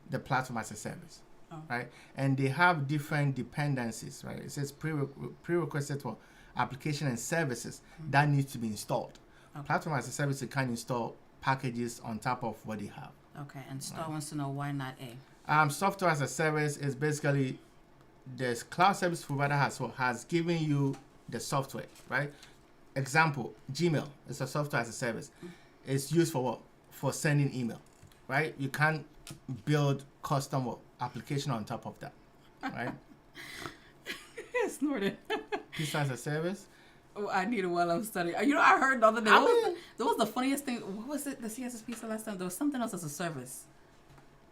Speaker 2: the platform as a service, right? And they have different dependencies, right? It says prerequisite for application and services that needs to be installed.
Speaker 1: Okay.
Speaker 2: Platform as a service, you can install packages on top of what they have.
Speaker 1: Okay, and Star wants to know why not A?
Speaker 2: Software as a service is basically the cloud service provider has given you the software, right? Example, Gmail is a software as a service. It's used for what? For sending email, right? You can't build custom application on top of that, right?
Speaker 1: Snorted.
Speaker 2: Pizza as a service.
Speaker 1: Oh, I need it while I'm studying. You know, I heard the other day. That was the funniest thing. What was it? The CSS pizza last time? There was something else as a service.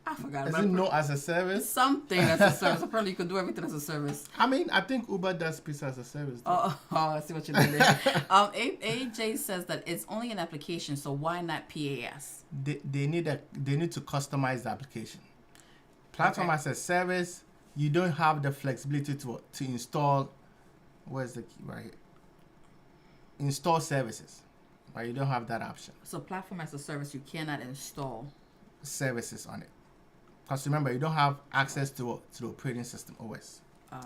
Speaker 1: I forgot.
Speaker 2: Is it no as a service?
Speaker 1: Something as a service. Apparently, you could do everything as a service.
Speaker 2: I mean, I think Uber does pizza as a service.
Speaker 1: Oh, I see what you did there. AJ says that it's only an application, so why not PAS?
Speaker 2: They need to customize the application. Platform as a service, you don't have the flexibility to install. Where's the key right here? Install services, right? You don't have that option.
Speaker 1: So platform as a service, you cannot install
Speaker 2: services on it. Because remember, you don't have access to the operating system OS.
Speaker 1: Oh,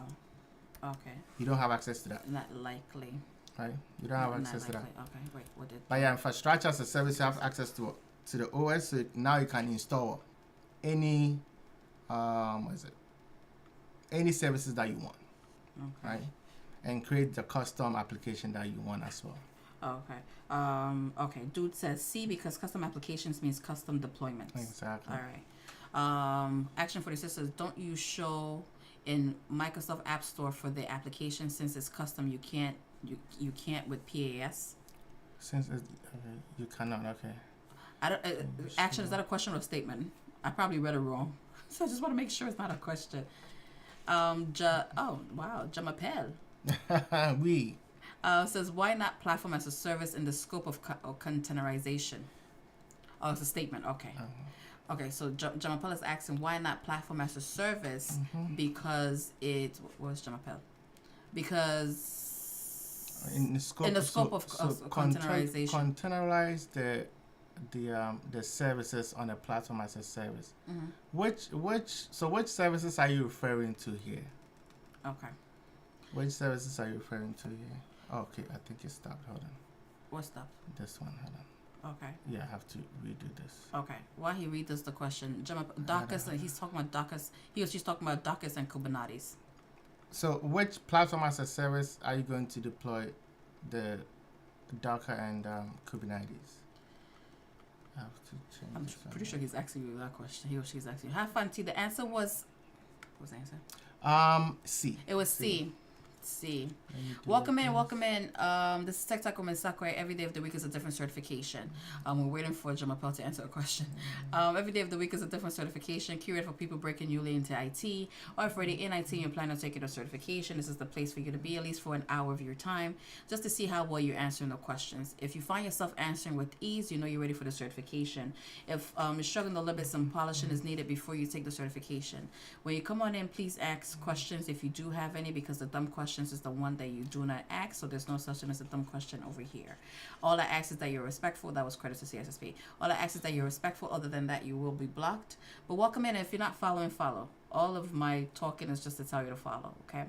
Speaker 1: okay.
Speaker 2: You don't have access to that.
Speaker 1: Not likely.
Speaker 2: Right? You don't have access to that.
Speaker 1: Okay, wait, what did?
Speaker 2: But yeah, infrastructure as a service, you have access to the OS. So now you can install any any services that you want, right? And create the custom application that you want as well.
Speaker 1: Okay. Okay. Dude says C because custom applications means custom deployments.
Speaker 2: Exactly.
Speaker 1: All right. Action 46 says, don't you show in Microsoft App Store for the application since it's custom? You can't with PAS.
Speaker 2: Since you cannot. Okay.
Speaker 1: I don't. Action, is that a question or a statement? I probably read it wrong. So I just want to make sure it's not a question. Oh wow, Jamapel
Speaker 2: We.
Speaker 1: says, why not platform as a service in the scope of containerization? Oh, it's a statement. Okay. Okay, so Jamapel is asking, why not platform as a service? Because it was Jamapel. Because
Speaker 2: In the scope of
Speaker 1: containerization.
Speaker 2: Containerize the services on a platform as a service. Which services are you referring to here?
Speaker 1: Okay.
Speaker 2: Which services are you referring to here? Okay, I think it stopped. Hold on.
Speaker 1: What stuff?
Speaker 2: This one. Hold on.
Speaker 1: Okay.
Speaker 2: Yeah, I have to redo this.
Speaker 1: Okay. While he reads us the question, Docker, he's talking about Docker. He or she's talking about Docker and Kubernetes.
Speaker 2: So, which platform as a service are you going to deploy the Docker and Kubernetes? I have to change.
Speaker 1: I'm pretty sure he's asking you that question. He or she's asking you. Have fun, T. The answer was. What was the answer?
Speaker 2: C.
Speaker 1: It was C. C. Welcome in. This is Tech Talk with Sakurai. Every day of the week is a different certification. We're waiting for Jamapel to answer a question. Every day of the week is a different certification, curated for people breaking newly into IT, or if already in IT and you're planning on taking a certification, this is the place for you to be, at least for an hour of your time, just to see how well you're answering the questions. If you find yourself answering with ease, you know you're ready for the certification. If you're struggling a little bit, some polishing is needed before you take the certification. When you come on in, please ask questions if you do have any, because the dumb questions is the one that you do not ask, so there's no such thing as a dumb question over here. All I ask is that you're respectful. That was credit to CSSP. All I ask is that you're respectful. Other than that, you will be blocked. But welcome in. If you're not following, follow. All of my talking is just to tell you to follow, okay?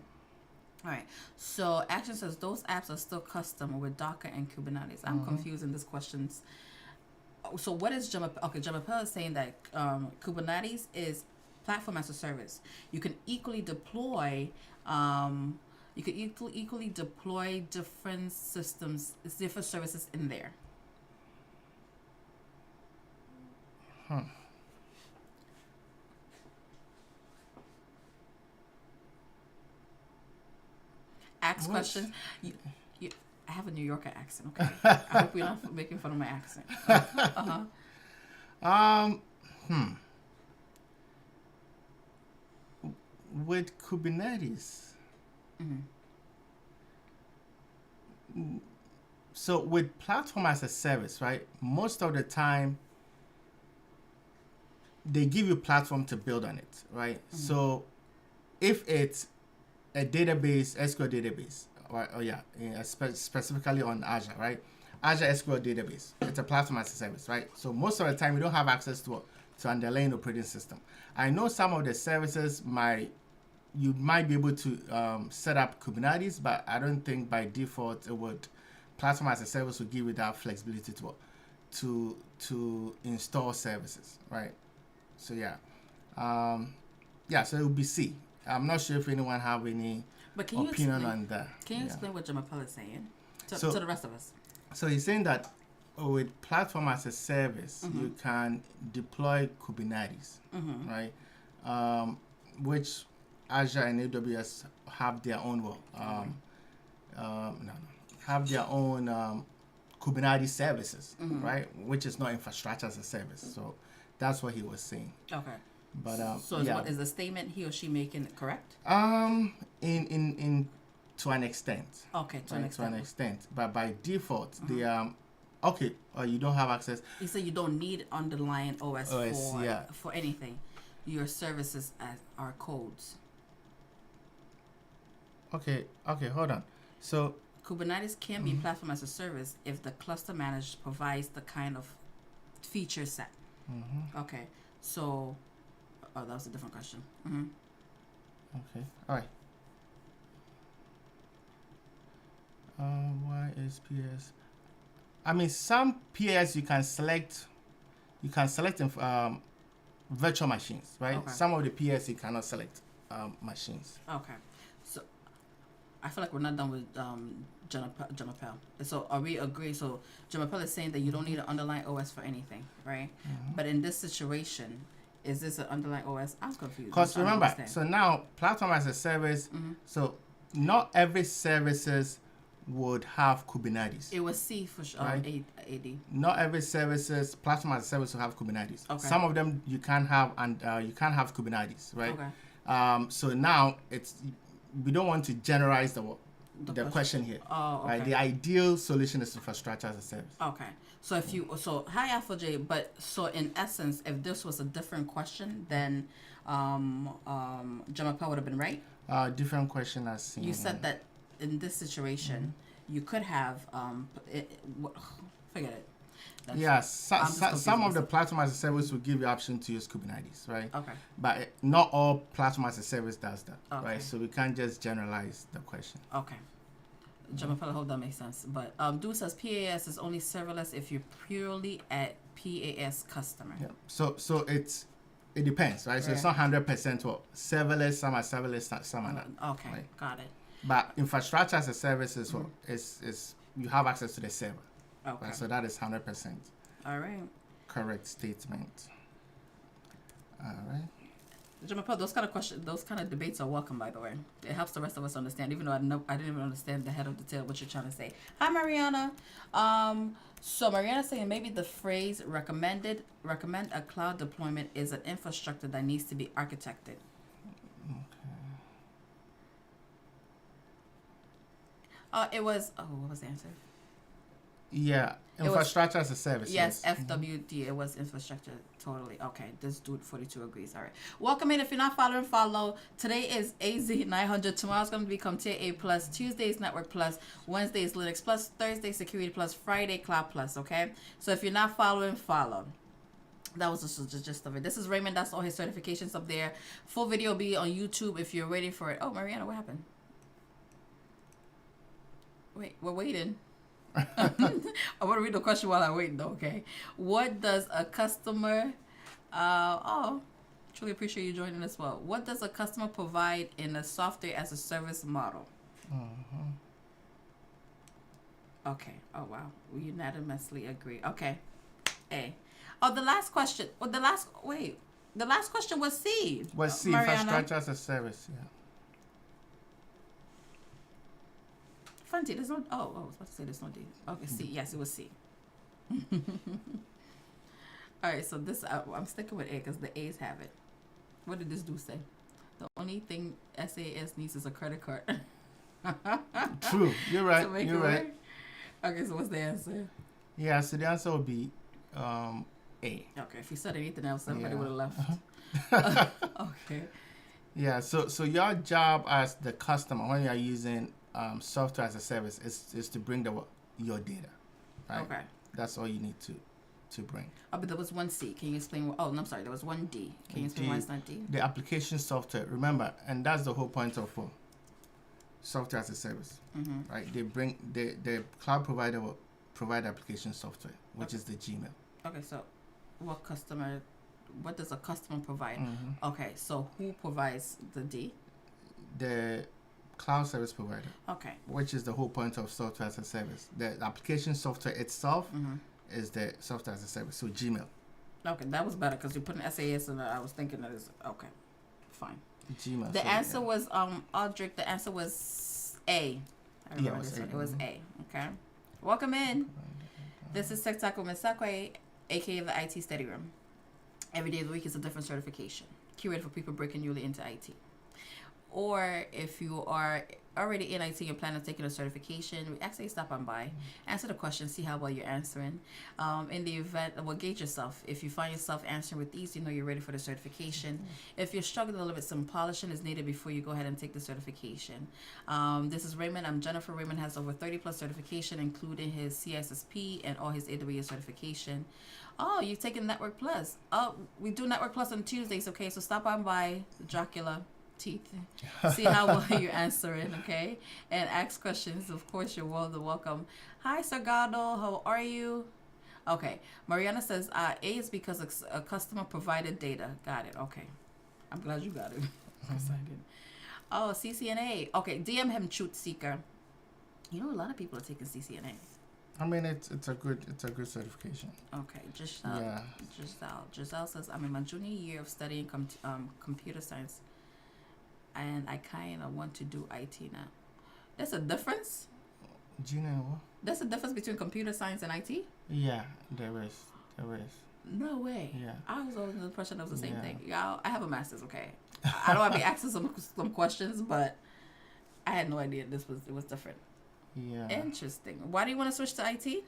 Speaker 1: All right. So Action says those apps are still custom with Docker and Kubernetes. I'm confused in this questions. So what is Jamapel? Okay, Jamapel is saying that Kubernetes is platform as a service. You can equally deploy you could equally deploy different systems, different services in there. Ask questions. I have a New Yorker accent, okay? I hope you're not making fun of my accent.
Speaker 2: With Kubernetes. So with platform as a service, right? Most of the time, they give you platform to build on it, right? So if it's a database, SQL database, specifically on Azure, right? Azure SQL database, it's a platform as a service, right? So most of the time, you don't have access to underlying operating system. I know some of the services you might be able to set up Kubernetes, but I don't think by default it would. Platform as a service would give you that flexibility to install services, right? So so it would be C. I'm not sure if anyone have any opinion on that.
Speaker 1: Can you explain what Jamapel is saying to the rest of us?
Speaker 2: So he's saying that with platform as a service, you can deploy Kubernetes, right? Which Azure and AWS have their own have their own Kubernetes services, right? Which is not infrastructure as a service. So that's what he was saying.
Speaker 1: Okay.
Speaker 2: But
Speaker 1: what is the statement he or she making correct?
Speaker 2: In to an extent.
Speaker 1: Okay, to an extent.
Speaker 2: But by default, you don't have access.
Speaker 1: You say you don't need underlying OS for anything. Your services are codes.
Speaker 2: Okay, hold on. So
Speaker 1: Kubernetes can be platform as a service if the cluster manager provides the kind of feature set. Okay, so that was a different question.
Speaker 2: Okay, all right. Why is PS? I mean, some PS you can select in virtual machines, right?
Speaker 1: Okay.
Speaker 2: Some of the PS you cannot select machines.
Speaker 1: Okay, so I feel like we're not done with Jamapel. So are we agree? So Jamapel is saying that you don't need an underlying OS for anything, right? But in this situation, is this an underlying OS? I'm confused.
Speaker 2: Because remember, so now platform as a service, so not every services would have Kubernetes.
Speaker 1: It was C for sure.
Speaker 2: Right.
Speaker 1: AD.
Speaker 2: Not every services, platform as a service will have Kubernetes.
Speaker 1: Okay.
Speaker 2: Some of them you can have, and you can have Kubernetes, right?
Speaker 1: Okay.
Speaker 2: So now we don't want to generalize the question here.
Speaker 1: Oh, okay.
Speaker 2: Right. The ideal solution is infrastructure as a service.
Speaker 1: Okay. So if you hi Alpha J, but so in essence, if this was a different question, then Gemma would have been right.
Speaker 2: Different question as seen.
Speaker 1: You said that in this situation, you could have forget it.
Speaker 2: Some of the platform as a service will give you option to use Kubernetes, right?
Speaker 1: Okay.
Speaker 2: But not all platform as a service does that,
Speaker 1: Okay.
Speaker 2: right? So we can't just generalize the question.
Speaker 1: Okay. Gemma, I hope that makes sense. But Du says PAS is only serverless if you're purely a PAS customer.
Speaker 2: Yeah. So it depends, right? So it's not 100% serverless. Some are serverless, some are not.
Speaker 1: Okay, right? Got it.
Speaker 2: But infrastructure as a service is is you have access to the server.
Speaker 1: Okay.
Speaker 2: Right? So that is 100%.
Speaker 1: All right.
Speaker 2: Correct statement. All right.
Speaker 1: Gemma, those kind of questions, those kind of debates are welcome. By the way, it helps the rest of us understand. Even though I didn't even understand the head of the tail what you're trying to say. Hi, Mariana. So Mariana's saying maybe the phrase recommend a cloud deployment is an infrastructure that needs to be architected. It was. Oh, what was the answer?
Speaker 2: Yeah, infrastructure as a service.
Speaker 1: Yes, FWD. It was infrastructure. Totally. Okay, this dude 42 agrees. All right. Welcome in. If you're not following, follow. Today is AZ-900. Tomorrow's going to become Tier A+. Tuesday is Network Plus. Wednesday is Linux Plus. Thursday, Security Plus. Friday, Cloud Plus. Okay? So if you're not following, follow. That was just the gist of it. This is Raymond. That's all his certifications up there. Full video will be on YouTube if you're waiting for it. Oh, Mariana, what happened? Wait, we're waiting. I want to read the question while I wait, though, okay? What does a customer... truly appreciate you joining as well. What does a customer provide in a software as a service model? Okay. Oh, wow. We unanimously agree. Okay. A. Oh, the last question. The last question was C.
Speaker 2: Was C,
Speaker 1: Mariana.
Speaker 2: infrastructure as a service, yeah.
Speaker 1: Funty, there's no... Oh, I was about to say there's no D. Okay, C. Yes, it was C. All right, so this... I'm sticking with A because the A's have it. What did this do say? The only thing SAS needs is a credit card.
Speaker 2: True. You're right. You're right.
Speaker 1: Work? Okay, so what's the answer?
Speaker 2: Yeah, so the answer would be A.
Speaker 1: Okay, if you said anything else, everybody would have left. Okay.
Speaker 2: Yeah, so your job as the customer when you are using software as a service is to bring your data, right?
Speaker 1: Okay.
Speaker 2: That's all you need to bring.
Speaker 1: Oh, but there was one C. Can you explain? Oh, no, I'm sorry. There was one D. Can you explain why it's not D?
Speaker 2: The application software. Remember, and that's the whole point of software as a service, right? They bring the cloud provider will provide application software, which is the Gmail.
Speaker 1: Okay, so what does a customer provide? Okay, so who provides the D?
Speaker 2: The cloud service provider.
Speaker 1: Okay.
Speaker 2: Which is the whole point of software as a service. The application software itself is the software as a service. So Gmail.
Speaker 1: Okay, that was better because you put an SAS in there. I was thinking that is okay. Fine.
Speaker 2: Gmail.
Speaker 1: The answer was Audric. The answer was A. I remember this one. It was A. Okay. Welcome in. This is Tech Talk with Ms. Sakwe, aka the IT Study Room. Every day of the week is a different certification, curated for people breaking newly into IT. Or if you are already in IT and plan on taking a certification, we actually stop on by, answer the question, see how well you're answering. In the event, gauge yourself. If you find yourself answering with ease, you know you're ready for the certification. If you're struggling a little bit, some polishing is needed before you go ahead and take the certification. This is Raymond. I'm Jennifer. Raymond has over 30 plus certification, including his CSSP and all his AWS certification. Oh, you've taken Network Plus. Oh, we do Network Plus on Tuesdays, okay? So stop on by Dracula teeth. See how well you're answering, okay? And ask questions. Of course, you're welcome. Hi, Sargado. How are you? Okay. Mariana says, A is because a customer provided data. Got it. Okay. I'm glad you got it. Because I didn't. Oh, CCNA. Okay. DM him, Truth Seeker. You know, a lot of people are taking CCNA.
Speaker 2: I mean, it's a good certification.
Speaker 1: Okay, Giselle says, I'm in my junior year of studying computer science, and I kind of want to do IT now. There's a difference?
Speaker 2: Junior what?
Speaker 1: There's a difference between computer science and IT?
Speaker 2: Yeah, there is.
Speaker 1: No way.
Speaker 2: Yeah.
Speaker 1: I was always under the impression it was the same
Speaker 2: Yeah.
Speaker 1: thing. Y'all, I have a master's, okay? I don't want to be asking some questions, but I had no idea it was different.
Speaker 2: Yeah.
Speaker 1: Interesting. Why do you want to switch to IT?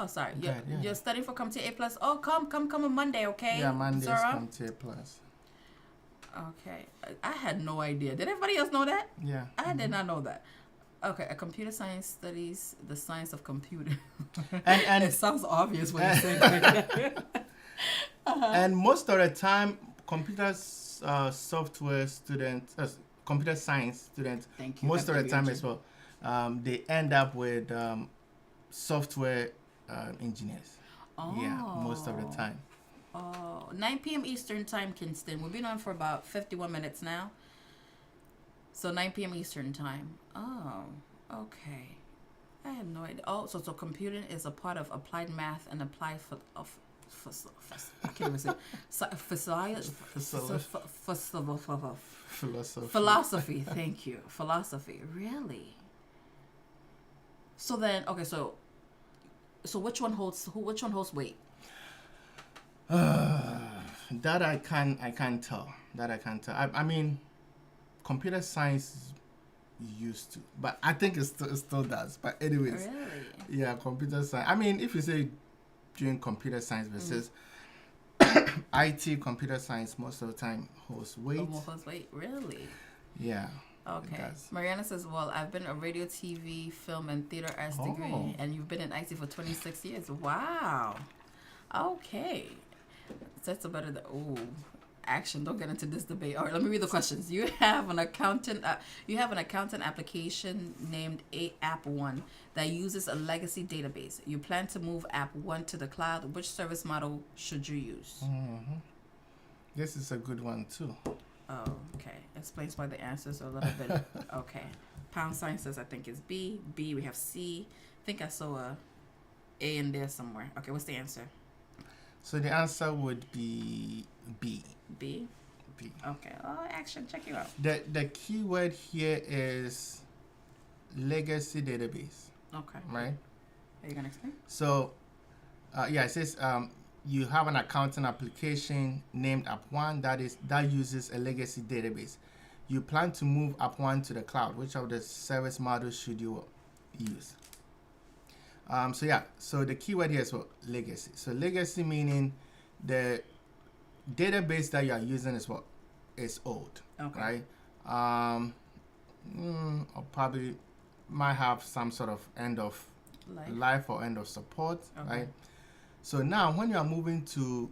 Speaker 1: Sorry. You're studying for CompTIA A+. Oh, come on Monday, okay?
Speaker 2: Yeah, Monday's
Speaker 1: Zara?
Speaker 2: CompTIA Plus.
Speaker 1: Okay. I had no idea. Did everybody else know that?
Speaker 2: Yeah.
Speaker 1: I did not know that. Okay, a computer science studies the science of computer.
Speaker 2: And
Speaker 1: it sounds obvious when you say that.
Speaker 2: And most of the time, computer software students, computer science students,
Speaker 1: Thank you.
Speaker 2: most of the time as well, they end up with software engineers.
Speaker 1: Oh.
Speaker 2: Yeah, most of the time.
Speaker 1: Oh, 9 p.m. Eastern time, Kingston. We've been on for about 51 minutes now. So 9 p.m. Eastern time. Oh, okay. I have no idea. Oh, so computing is a part of applied math and applied I can't even say philosophy. Thank you. Philosophy. Really? So then, okay. So which one holds weight?
Speaker 2: That I can't tell. I mean, computer science used to, but I think it still does. But anyways,
Speaker 1: really?
Speaker 2: Yeah, computer science. I mean, if you say during computer science versus IT, computer science most of the time holds weight.
Speaker 1: Holds weight, really?
Speaker 2: Yeah.
Speaker 1: Okay. Mariana says, well, I've been a radio, TV, film, and theater arts degree, and you've been in IT for 26 years. Wow. Okay. That's a better... action. Don't get into this debate. All right, let me read the questions. You have an accountant application named App One that uses a legacy database. You plan to move App One to the cloud. Which service model should you use?
Speaker 2: Mm-hmm. This is a good one too.
Speaker 1: Oh, okay. Explains why the answers are a little bit okay. Pound sign says I think it's B. B, we have C. I think I saw a in there somewhere. Okay, what's the answer?
Speaker 2: So the answer would be B.
Speaker 1: B?
Speaker 2: B.
Speaker 1: Okay. Oh, action. Check you out.
Speaker 2: The key word here is legacy database.
Speaker 1: Okay.
Speaker 2: Right?
Speaker 1: Are you going to explain?
Speaker 2: So, it says you have an accounting application named App One that uses a legacy database. You plan to move App One to the cloud. Which of the service models should you use? So the keyword here is what? Legacy. So legacy meaning the database that you are using is what? Is old.
Speaker 1: Okay.
Speaker 2: Right? Or probably might have some sort of end of life or end of support. Okay. Right? So now when you are moving to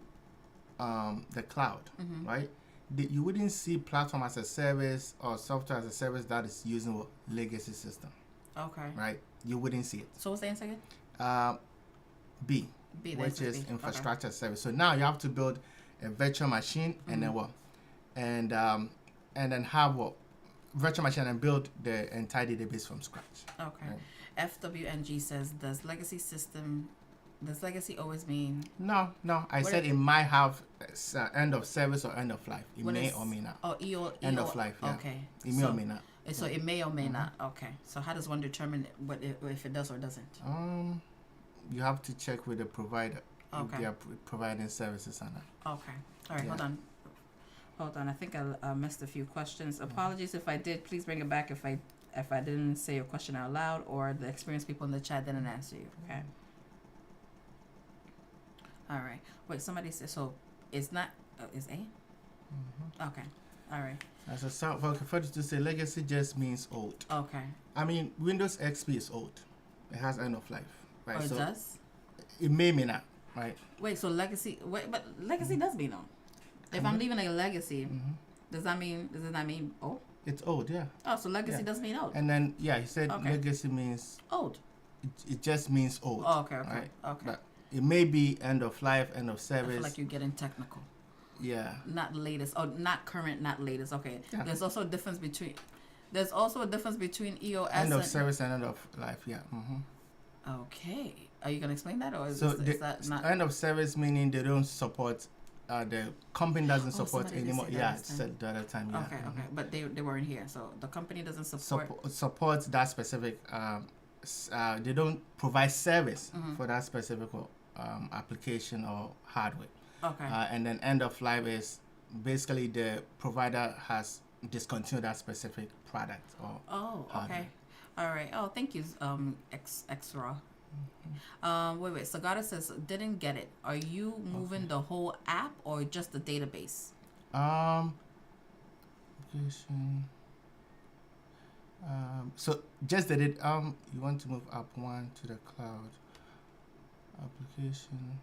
Speaker 2: the cloud, right? You wouldn't see platform as a service or software as a service that is using what? Legacy system.
Speaker 1: Okay.
Speaker 2: Right? You wouldn't see it.
Speaker 1: So what's the answer again?
Speaker 2: B, which is infrastructure service. So now you have to build a virtual machine and then what? And then have what? Virtual machine and build the entire database from scratch.
Speaker 1: Okay. Right? FWNG says, does legacy always mean?
Speaker 2: No. I said it might have end of service or end of life. It may or may not.
Speaker 1: Oh,
Speaker 2: end of life. Yeah.
Speaker 1: Okay.
Speaker 2: It may or may not.
Speaker 1: So it may or may not. Okay. So how does one determine if it does or doesn't?
Speaker 2: You have to check with the provider if they are providing services or not.
Speaker 1: Okay. All right. Yeah. Hold on. I think I missed a few questions. Apologies if I did. Please bring it back if I didn't say your question out loud or the experienced people in the chat didn't answer you. Okay. All right. Wait. Somebody said so. It's not. Is A? Okay. All right.
Speaker 2: As a for to say legacy just means old.
Speaker 1: Okay.
Speaker 2: I mean Windows XP is old. It has end of life. Right.
Speaker 1: Oh, it does?
Speaker 2: It may not. Right.
Speaker 1: Wait. So legacy. But legacy does mean old. If I'm leaving a legacy, does that mean old?
Speaker 2: It's old. Yeah.
Speaker 1: Oh, so legacy does mean old.
Speaker 2: And then he said legacy means
Speaker 1: old.
Speaker 2: It just means old.
Speaker 1: Oh, okay.
Speaker 2: Right?
Speaker 1: Okay.
Speaker 2: But it may be end of life, end of service.
Speaker 1: I feel like you're getting technical.
Speaker 2: Yeah.
Speaker 1: Not latest. Oh, not current, not latest. Okay. Yeah. There's also a difference between EOS
Speaker 2: end of service and end of life. Yeah.
Speaker 1: Okay. Are you gonna explain that, or is
Speaker 2: so
Speaker 1: is that not
Speaker 2: end of service meaning they don't support the company doesn't support
Speaker 1: somebody did
Speaker 2: anymore.
Speaker 1: say that
Speaker 2: Yeah,
Speaker 1: last time.
Speaker 2: said the other time. Yeah.
Speaker 1: Okay, okay, but they weren't here, so the company doesn't support.
Speaker 2: Supports that specific. They don't provide service
Speaker 1: Mm-hmm.
Speaker 2: for that specific application or hardware.
Speaker 1: Okay.
Speaker 2: And then end of life is basically the provider has discontinued that specific product or
Speaker 1: Oh,
Speaker 2: hardware.
Speaker 1: okay. All right. Oh, thank you, X-Raw. Wait. Sagata says, didn't get it. Are you moving the whole app or just the database?
Speaker 2: Application. So just that it you want to move app one to the cloud application.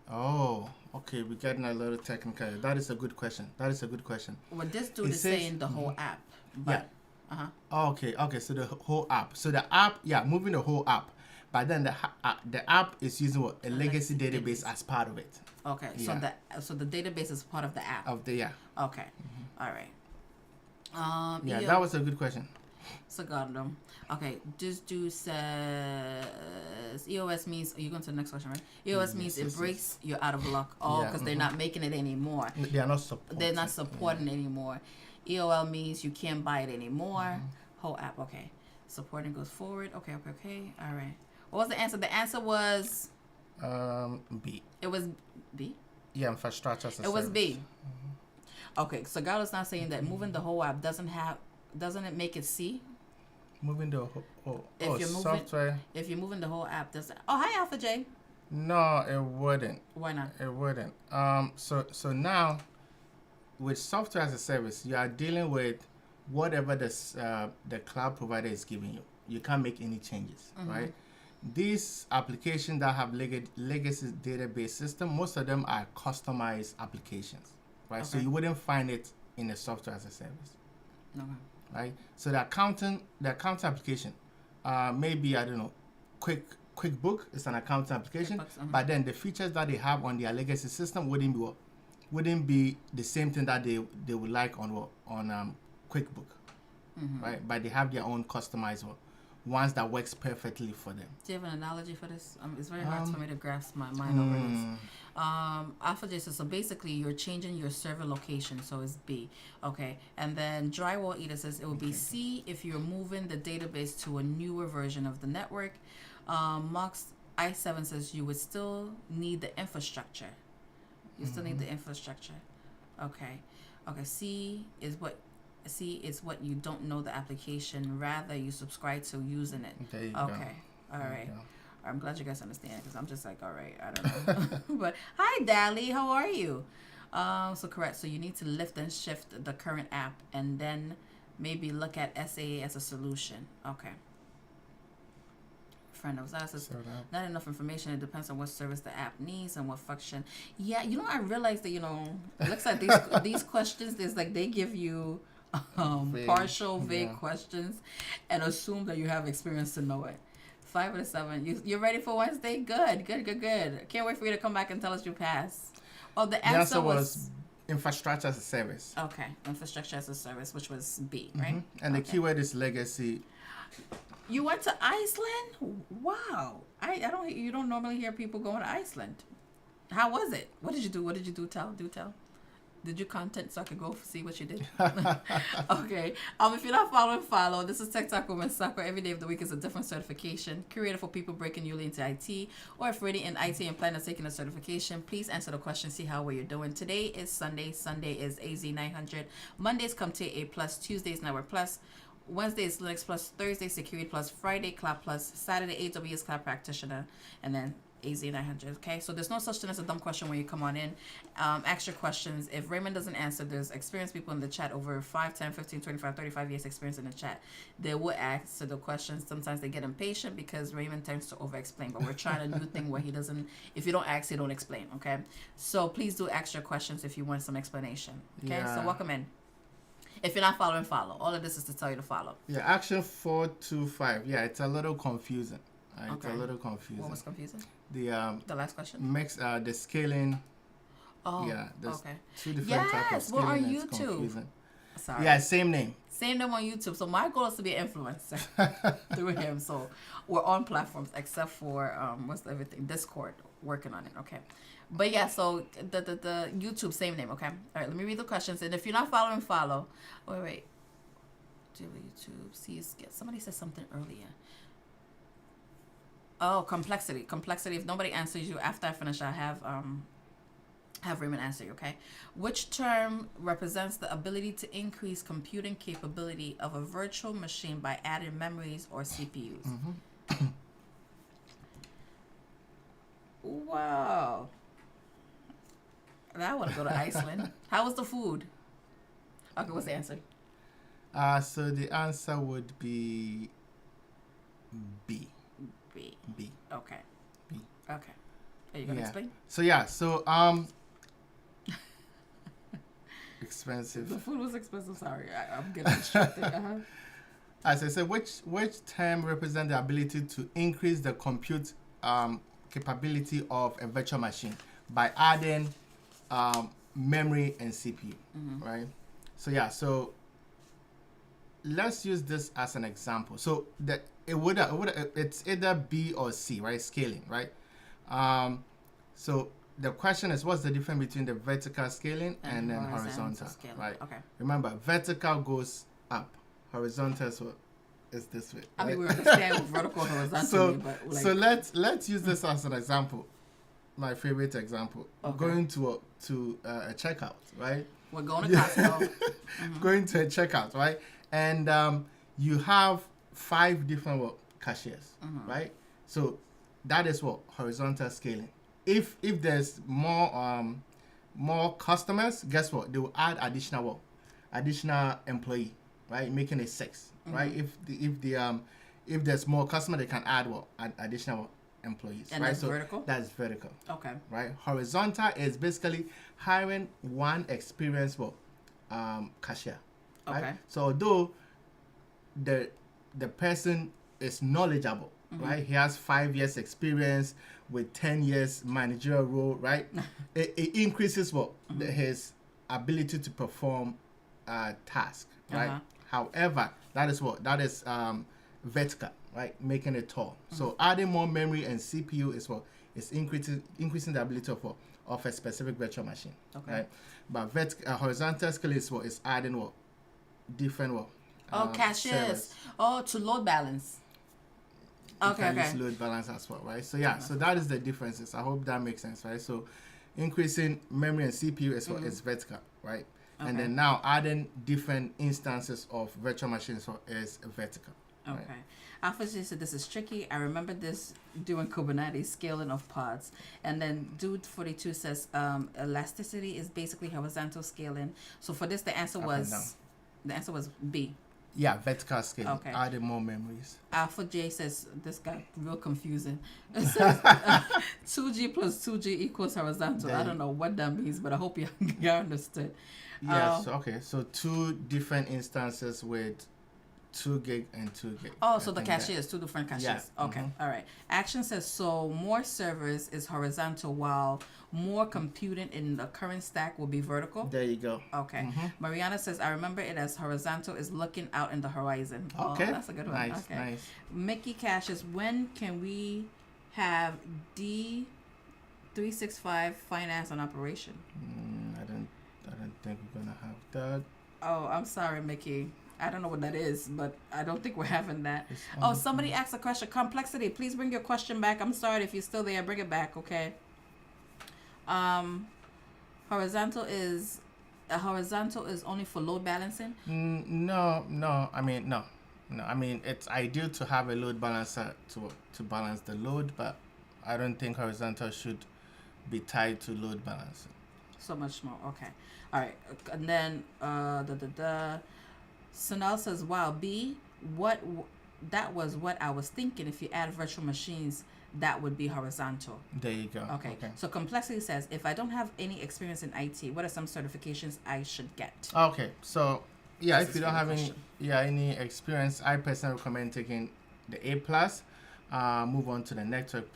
Speaker 2: Oh, okay. We're getting a little technical. That is a good question.
Speaker 1: Well, this dude
Speaker 2: It
Speaker 1: is
Speaker 2: says-
Speaker 1: saying the whole app. But,
Speaker 2: Yeah.
Speaker 1: Uh-huh.
Speaker 2: Okay. So the whole app. So the app, yeah, moving the whole app. But then the app is using what a legacy database as part of it.
Speaker 1: Okay.
Speaker 2: Yeah.
Speaker 1: So the database is part of the app.
Speaker 2: Of the yeah.
Speaker 1: Okay. All right.
Speaker 2: Yeah,
Speaker 1: EO
Speaker 2: that was a good question.
Speaker 1: Sagado. Okay. This dude says EOS means. Are you going to the next question, right? EOS means it breaks. You're out of luck. Oh,
Speaker 2: Yeah,
Speaker 1: because they're not making it anymore.
Speaker 2: They are not supporting.
Speaker 1: They're not supporting anymore. EOL means you can't buy it anymore. Whole app, okay. Supporting goes forward. Okay. All right. What was the answer? The answer was
Speaker 2: B.
Speaker 1: it was B.
Speaker 2: Yeah, infrastructure as a
Speaker 1: It was
Speaker 2: service.
Speaker 1: B. Okay, so God is not saying that moving the whole app doesn't it make it C?
Speaker 2: Moving the
Speaker 1: If you're moving-
Speaker 2: software.
Speaker 1: If you're moving the whole app, doesn't. Oh, hi Alpha J.
Speaker 2: No, it wouldn't.
Speaker 1: Why not?
Speaker 2: It wouldn't. So now, with software as a service, you are dealing with whatever the cloud provider is giving you. You can't make any changes, right? These applications that have legacy database system, most of them are customized applications, right? So
Speaker 1: Okay.
Speaker 2: you wouldn't find it in a software as a service,
Speaker 1: Okay.
Speaker 2: right? So the accounting application, maybe I don't know, QuickBook is an accounting application,
Speaker 1: QuickBooks,
Speaker 2: but then the features that they have on their legacy system wouldn't be the same thing that they would like on QuickBook, right? But they have their own customized ones that works perfectly for them.
Speaker 1: Do you have an analogy for this? It's very hard for me to grasp my mind over this. Alpha J says, so basically you're changing your server location, so it's B. Okay. And then Drywall Eater says it will be C if you're moving the database to a newer version of the network. Mox I7 says you would still need the infrastructure. You still need the infrastructure. Okay. C is what you don't know the application. Rather, you subscribe to using it.
Speaker 2: There you go.
Speaker 1: Okay. All
Speaker 2: There
Speaker 1: right.
Speaker 2: you go.
Speaker 1: I'm glad you guys understand because I'm just like, all right, I don't know. But hi, Dally, how are you? So correct. So you need to lift and shift the current app and then maybe look at SAA as a solution. Okay. Friend of ours says, not enough information. It depends on what service the app needs and what function. Yeah, I realized that, it looks like these questions, there's like they give you partial vague questions and assume that you have experience to know it. 5 out of 7. You're ready for Wednesday? Good. Can't wait for you to come back and tell us you passed. Well, the answer was
Speaker 2: infrastructure as a service.
Speaker 1: okay. Infrastructure as a service, which was B, right?
Speaker 2: And the keyword is legacy.
Speaker 1: You went to Iceland? Wow. You don't normally hear people going to Iceland. How was it? What did you do? Do tell. Did you content so I could go see what you did? Okay. If you're not following, follow. This is Tech Talk with Sakura. Every day of the week is a different certification created for people breaking newly into IT, or if already in IT and plan on taking a certification, please answer the question, see how well you're doing. Today is Sunday. Sunday is AZ-900. Mondays come to A+, Tuesdays Network Plus, Wednesday is Linux Plus, Thursday Security Plus, Friday Cloud Plus, Saturday AWS Cloud Practitioner, and then AZ-900. Okay, so there's no such thing as a dumb question when you come on in. Ask your questions. If Raymond doesn't answer, there's experienced people in the chat over 5, 10, 15, 25, 35 years experience in the chat. They will answer the questions. Sometimes they get impatient because Raymond tends to over-explain, but we're trying a new thing where he doesn't, if you don't ask, he don't explain, okay? So please do ask your questions if you want some explanation, okay?
Speaker 2: Yeah.
Speaker 1: So welcome in. If you're not following, follow. All of this is to tell you to follow.
Speaker 2: Yeah, action 425. Yeah, it's a little confusing. It's
Speaker 1: Okay.
Speaker 2: a little confusing.
Speaker 1: What was confusing?
Speaker 2: The
Speaker 1: last question?
Speaker 2: makes the scaling.
Speaker 1: Oh,
Speaker 2: Yeah, there's
Speaker 1: okay.
Speaker 2: two different types of
Speaker 1: Yes, we're
Speaker 2: scaling.
Speaker 1: on
Speaker 2: It's
Speaker 1: YouTube.
Speaker 2: confusing.
Speaker 1: Sorry.
Speaker 2: Yeah, same name.
Speaker 1: Same name on YouTube. So my goal is to be an influencer through him. So we're on platforms except for what's everything? Discord. Working on it. Okay. But yeah, so the YouTube, same name, okay? All right, let me read the questions. And if you're not following, follow. Wait. Do YouTube, see, somebody said something earlier. Oh, complexity. Complexity. If nobody answers you after I finish, I have Raymond answer you, okay? Which term represents the ability to increase computing capability of a virtual machine by adding memories or CPUs? Wow. I want to go to Iceland. How was the food? Okay, what's the answer?
Speaker 2: So the answer would be B.
Speaker 1: B. Okay.
Speaker 2: B.
Speaker 1: Okay. Are you gonna explain?
Speaker 2: So expensive.
Speaker 1: The food was expensive. Sorry, I'm getting distracted.
Speaker 2: As I said, which term represents the ability to increase the compute capability of a virtual machine by adding memory and CPU, right? So let's use this as an example. So it's either B or C, right? Scaling, right? So the question is, what's the difference between the vertical scaling and then horizontal scaling, right? Okay. Remember, vertical goes up, horizontal is this way.
Speaker 1: I mean, we understand vertical, horizontal, but
Speaker 2: so let's use this as an example. My favorite example. Okay. Going to a checkout, right?
Speaker 1: We're going to Costco.
Speaker 2: Going to a checkout, right? And you have 5 different cashiers, right? So that is horizontal scaling. If there's more customers, guess what? They will add additional employee, right? Making it 6, right? If there's more customer, they can add additional employees.
Speaker 1: And
Speaker 2: right?
Speaker 1: that's vertical?
Speaker 2: That's vertical.
Speaker 1: Okay.
Speaker 2: Right? Horizontal is basically hiring one experienced cashier. Right? Okay. So although the person is knowledgeable, right? He has 5 years experience with 10 years managerial role, right? it increases his ability to perform task, right? However, that is vertical, right? Making it tall. So adding more memory and CPU is increasing the ability of a specific virtual machine, right? But horizontal scale is adding different
Speaker 1: cashiers. Servers. To load balance.
Speaker 2: Use load balance as well, right? So so that is the differences. I hope that makes sense, right? So increasing memory and CPU is vertical, right? Okay. And then now adding different instances of virtual machines is vertical.
Speaker 1: Okay. Right? Alpha J said this is tricky. I remember this doing Kubernetes scaling of pods. And then Dude 42 says elasticity is basically horizontal scaling. So for this the answer was B.
Speaker 2: Yeah, vertical scaling. Okay. Adding more memories.
Speaker 1: Alpha J says, this got real confusing. It says 2G plus 2G equals horizontal. I don't know what that means, but I hope you understood.
Speaker 2: Yes, So 2 different instances with 2 gig and 2 gig.
Speaker 1: Oh, so the cashiers, 2 different cashiers. Yeah. Okay, all right. Action says, so more servers is horizontal while more computing in the current stack will be vertical.
Speaker 2: There you go.
Speaker 1: Okay. Mariana says, I remember it as horizontal is looking out in the horizon. Okay. Oh, that's a good one. Okay. Nice. Mickey Cash is, when can we have D365 finance and operation?
Speaker 2: I don't think we're going to have that.
Speaker 1: Oh, I'm sorry, Mickey. I don't know what that is, but I don't think we're having that. Somebody asked a question. Complexity, please bring your question back. I'm sorry if you're still there. Bring it back, okay? Horizontal is only for load balancing?
Speaker 2: No. I mean, no. I mean, it's ideal to have a load balancer to balance the load, but I don't think horizontal should be tied to load balancing.
Speaker 1: So much more. Okay. All right. And then Sunal says, wow, B, that was what I was thinking. If you add virtual machines, that would be horizontal.
Speaker 2: There you go.
Speaker 1: Okay. So Complexity says, if I don't have any experience in IT, what are some certifications I should get?
Speaker 2: Okay. So, if you don't have any experience, I personally recommend taking the A+, move on to the Network+,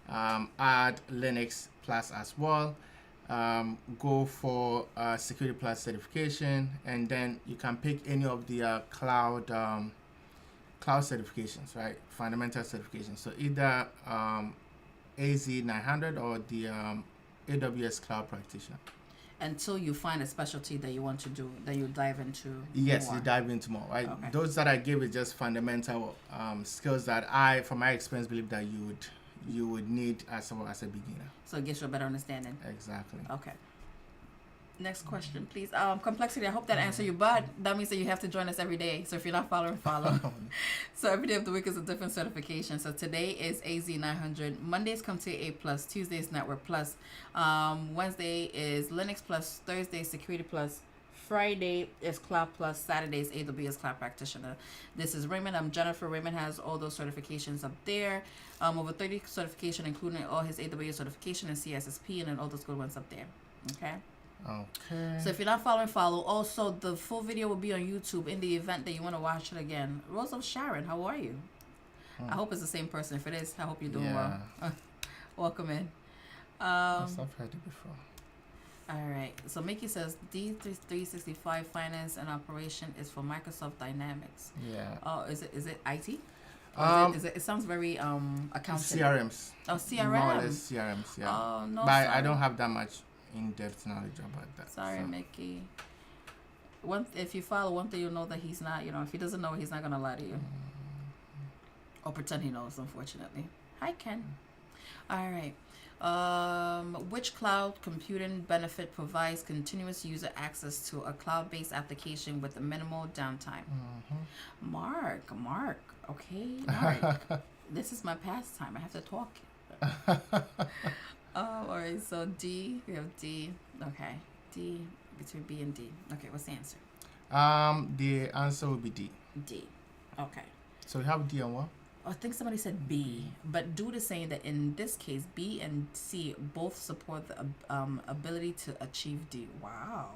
Speaker 2: add Linux Plus as well. Go for Security Plus certification, and then you can pick any of the cloud certifications, right? Fundamental certifications. So either AZ-900 or the AWS Cloud Practitioner.
Speaker 1: Until you find a specialty that you want to do, that you dive into.
Speaker 2: Yes,
Speaker 1: more.
Speaker 2: you dive into more, right?
Speaker 1: Okay.
Speaker 2: Those that I give is just fundamental skills that I, from my experience, believe that you would need as a beginner.
Speaker 1: So it gives you a better understanding.
Speaker 2: Exactly.
Speaker 1: Okay. Next question, please. Complexity, I hope that answered you, but that means that you have to join us every day. So if you're not following, follow. So every day of the week is a different certification. So today is AZ-900. Mondays come to A+, Tuesdays Network Plus. Wednesday is Linux Plus, Thursday Security Plus, Friday is Cloud Plus, Saturday is AWS Cloud Practitioner. This is Raymond. I'm Jennifer. Raymond has all those certifications up there. Over 30 certification, including all his AWS certification and CSSP, and then all those good ones up there. Okay.
Speaker 2: Okay.
Speaker 1: So if you're not following, follow. Also, the full video will be on YouTube in the event that you want to watch it again. Rose of Sharon, how are you? I hope it's the same person. If it is, I hope you're doing well. Welcome in.
Speaker 2: I've heard it before.
Speaker 1: All right. So Mickey says D365 Finance and Operation is for Microsoft Dynamics.
Speaker 2: Yeah.
Speaker 1: Oh, is it IT? It sounds very accounting.
Speaker 2: CRMs.
Speaker 1: Oh, CRM.
Speaker 2: More or less CRMs. Yeah.
Speaker 1: Oh no.
Speaker 2: But I don't have that much in-depth knowledge about that.
Speaker 1: Sorry, Mickey. If you follow one thing, you'll know that he's not. If he doesn't know, he's not gonna lie to you, or pretend he knows. Unfortunately. Hi, Ken. All right. Which cloud computing benefit provides continuous user access to a cloud-based application with a minimal downtime? Mark. Okay, Mark. This is my pastime. I have to talk. All right. So D. We have D. Okay. D between B and D. Okay. What's the answer?
Speaker 2: The answer will be D.
Speaker 1: D. Okay.
Speaker 2: So we have D and what?
Speaker 1: I think somebody said B, but Dude is saying that in this case, B and C both support the ability to achieve D. Wow.